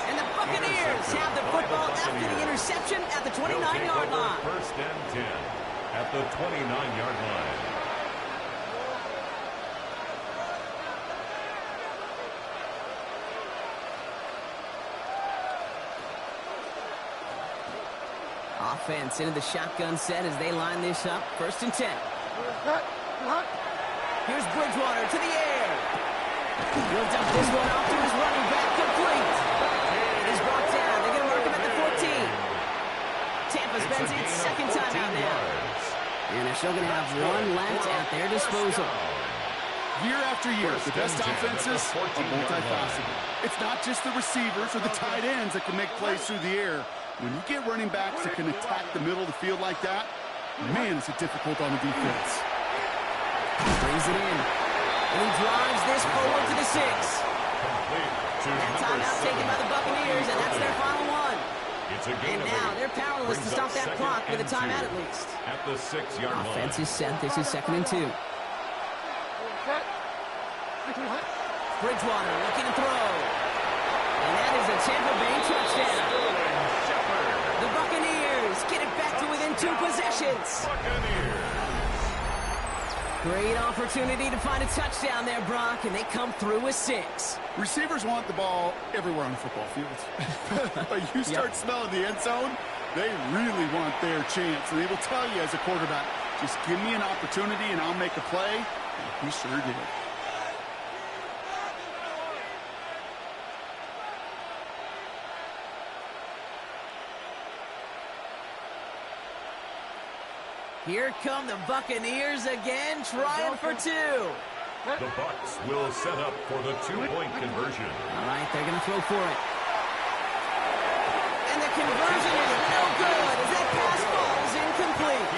And the Buccaneers have the football after the interception at the 29-yard line. 1st and 10 at the 29-yard line. Offense into the shotgun set as they line this up. 1st and 10. Here's Bridgewater to the air. He'll dump this one off to his running back. Complete. It is brought down. They're going to mark him at the 14. Tampa spends its 2nd timeout now. And they're still going to have one left at their disposal. Year after year, the best offenses are multifaceted. It's not just the receivers or the tight ends that can make plays through the air. When you get running backs that can attack the middle of the field like that, man, is it difficult on the defense. Brings it in. And he drives this forward to the 6. That timeout taken by the Buccaneers, and that's their final one. And now they're powerless to stop that clock with a timeout at least. At the 6-yard line. Offense is set. This is 2nd and 2. Bridgewater looking to throw. And that is a Tampa Bay touchdown. The Buccaneers get it back to within 2 possessions. Great opportunity to find a touchdown there, Brock, and they come through with 6. Receivers want the ball everywhere on the football field. But you start smelling the end zone, they really want their chance. And they will tell you as a quarterback, just give me an opportunity and I'll make a play. And he sure did. Here come the Buccaneers again, trying for 2. The Bucs will set up for the 2-point conversion. All right, they're going to throw for it. And the conversion is no good as that pass ball is incomplete.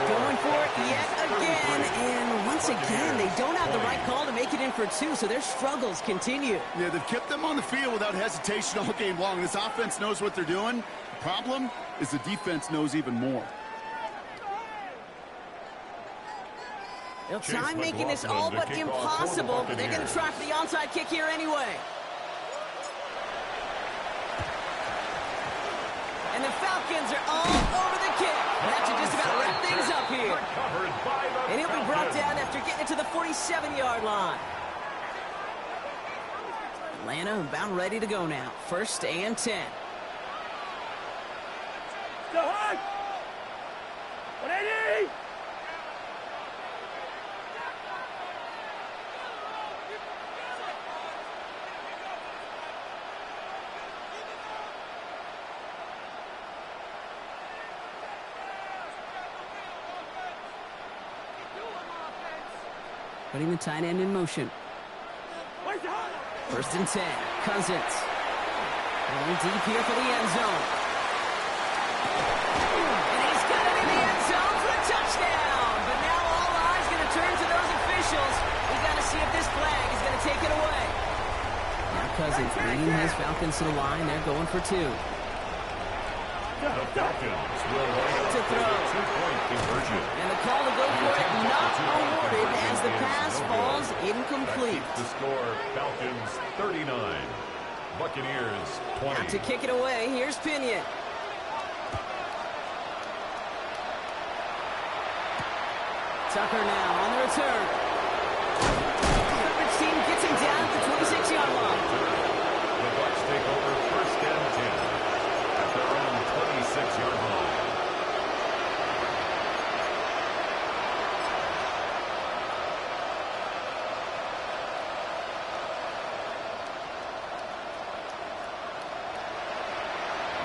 Going for it yet again, and once again, they don't have the right call to make it in for 2, so their struggles continue. Yeah, they've kept them on the field without hesitation all game long. This offense knows what they're doing. The problem is the defense knows even more. They'll try making this all but impossible, but they're going to try for the onside kick here anyway. And the Falcons are all over the kick. That should just about wrap things up here. And he'll be brought down after getting it to the 47-yard line. Atlanta about ready to go now. 1st and 10. Go hard! 180! Putting the tight end in motion. 1st and 10. Cousins. Going deep here for the end zone. And he's got it in the end zone for a touchdown. But now all eyes going to turn to those officials. We got to see if this flag is going to take it away. Now Cousins leading his Falcons to the line. They're going for 2. The Falcons will line up To for throw. the 2-point conversion. And the call to go for it not awarded as the pass falls incomplete. The score, Falcons 39, Buccaneers 20. Out to kick it away, here's Pinion. Tucker now on the return. Coverage team gets him down at the 26-yard line. The Bucs take over 1st and 10 at their own 26-yard line.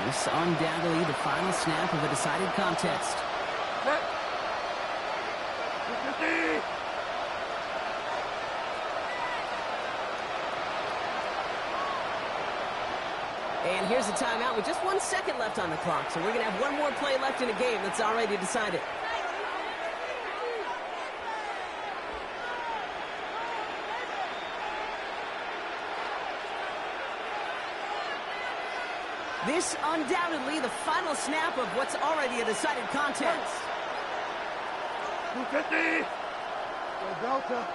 This undoubtedly the final snap of a decided contest. And here's a timeout with just 1 second left on the clock. So we're going to have one more play left in a game that's already decided. This undoubtedly the final snap of what's already a decided contest. 250! Go Delta.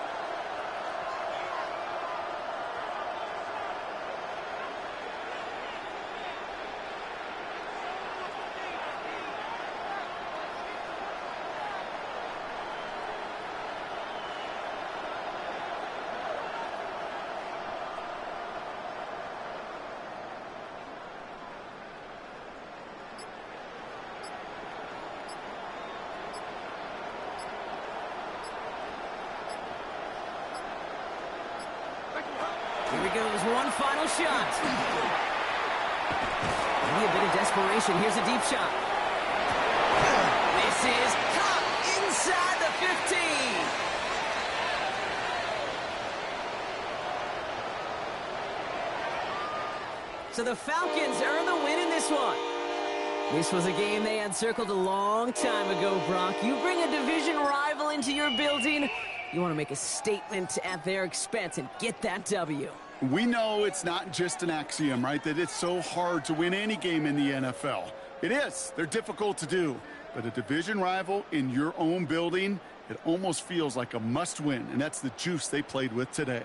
Here goes one final shot. Maybe a bit of desperation. Here's a deep shot. This is caught inside the 15. So the Falcons earn the win in this one. This was a game they had circled a long time ago, Brock. You bring a division rival into your building, you want to make a statement at their expense and get that W. We know it's not just an axiom, right, that it's so hard to win any game in the NFL. It is. They're difficult to do. But a division rival in your own building, It almost feels like a must-win, and that's the juice they played with today.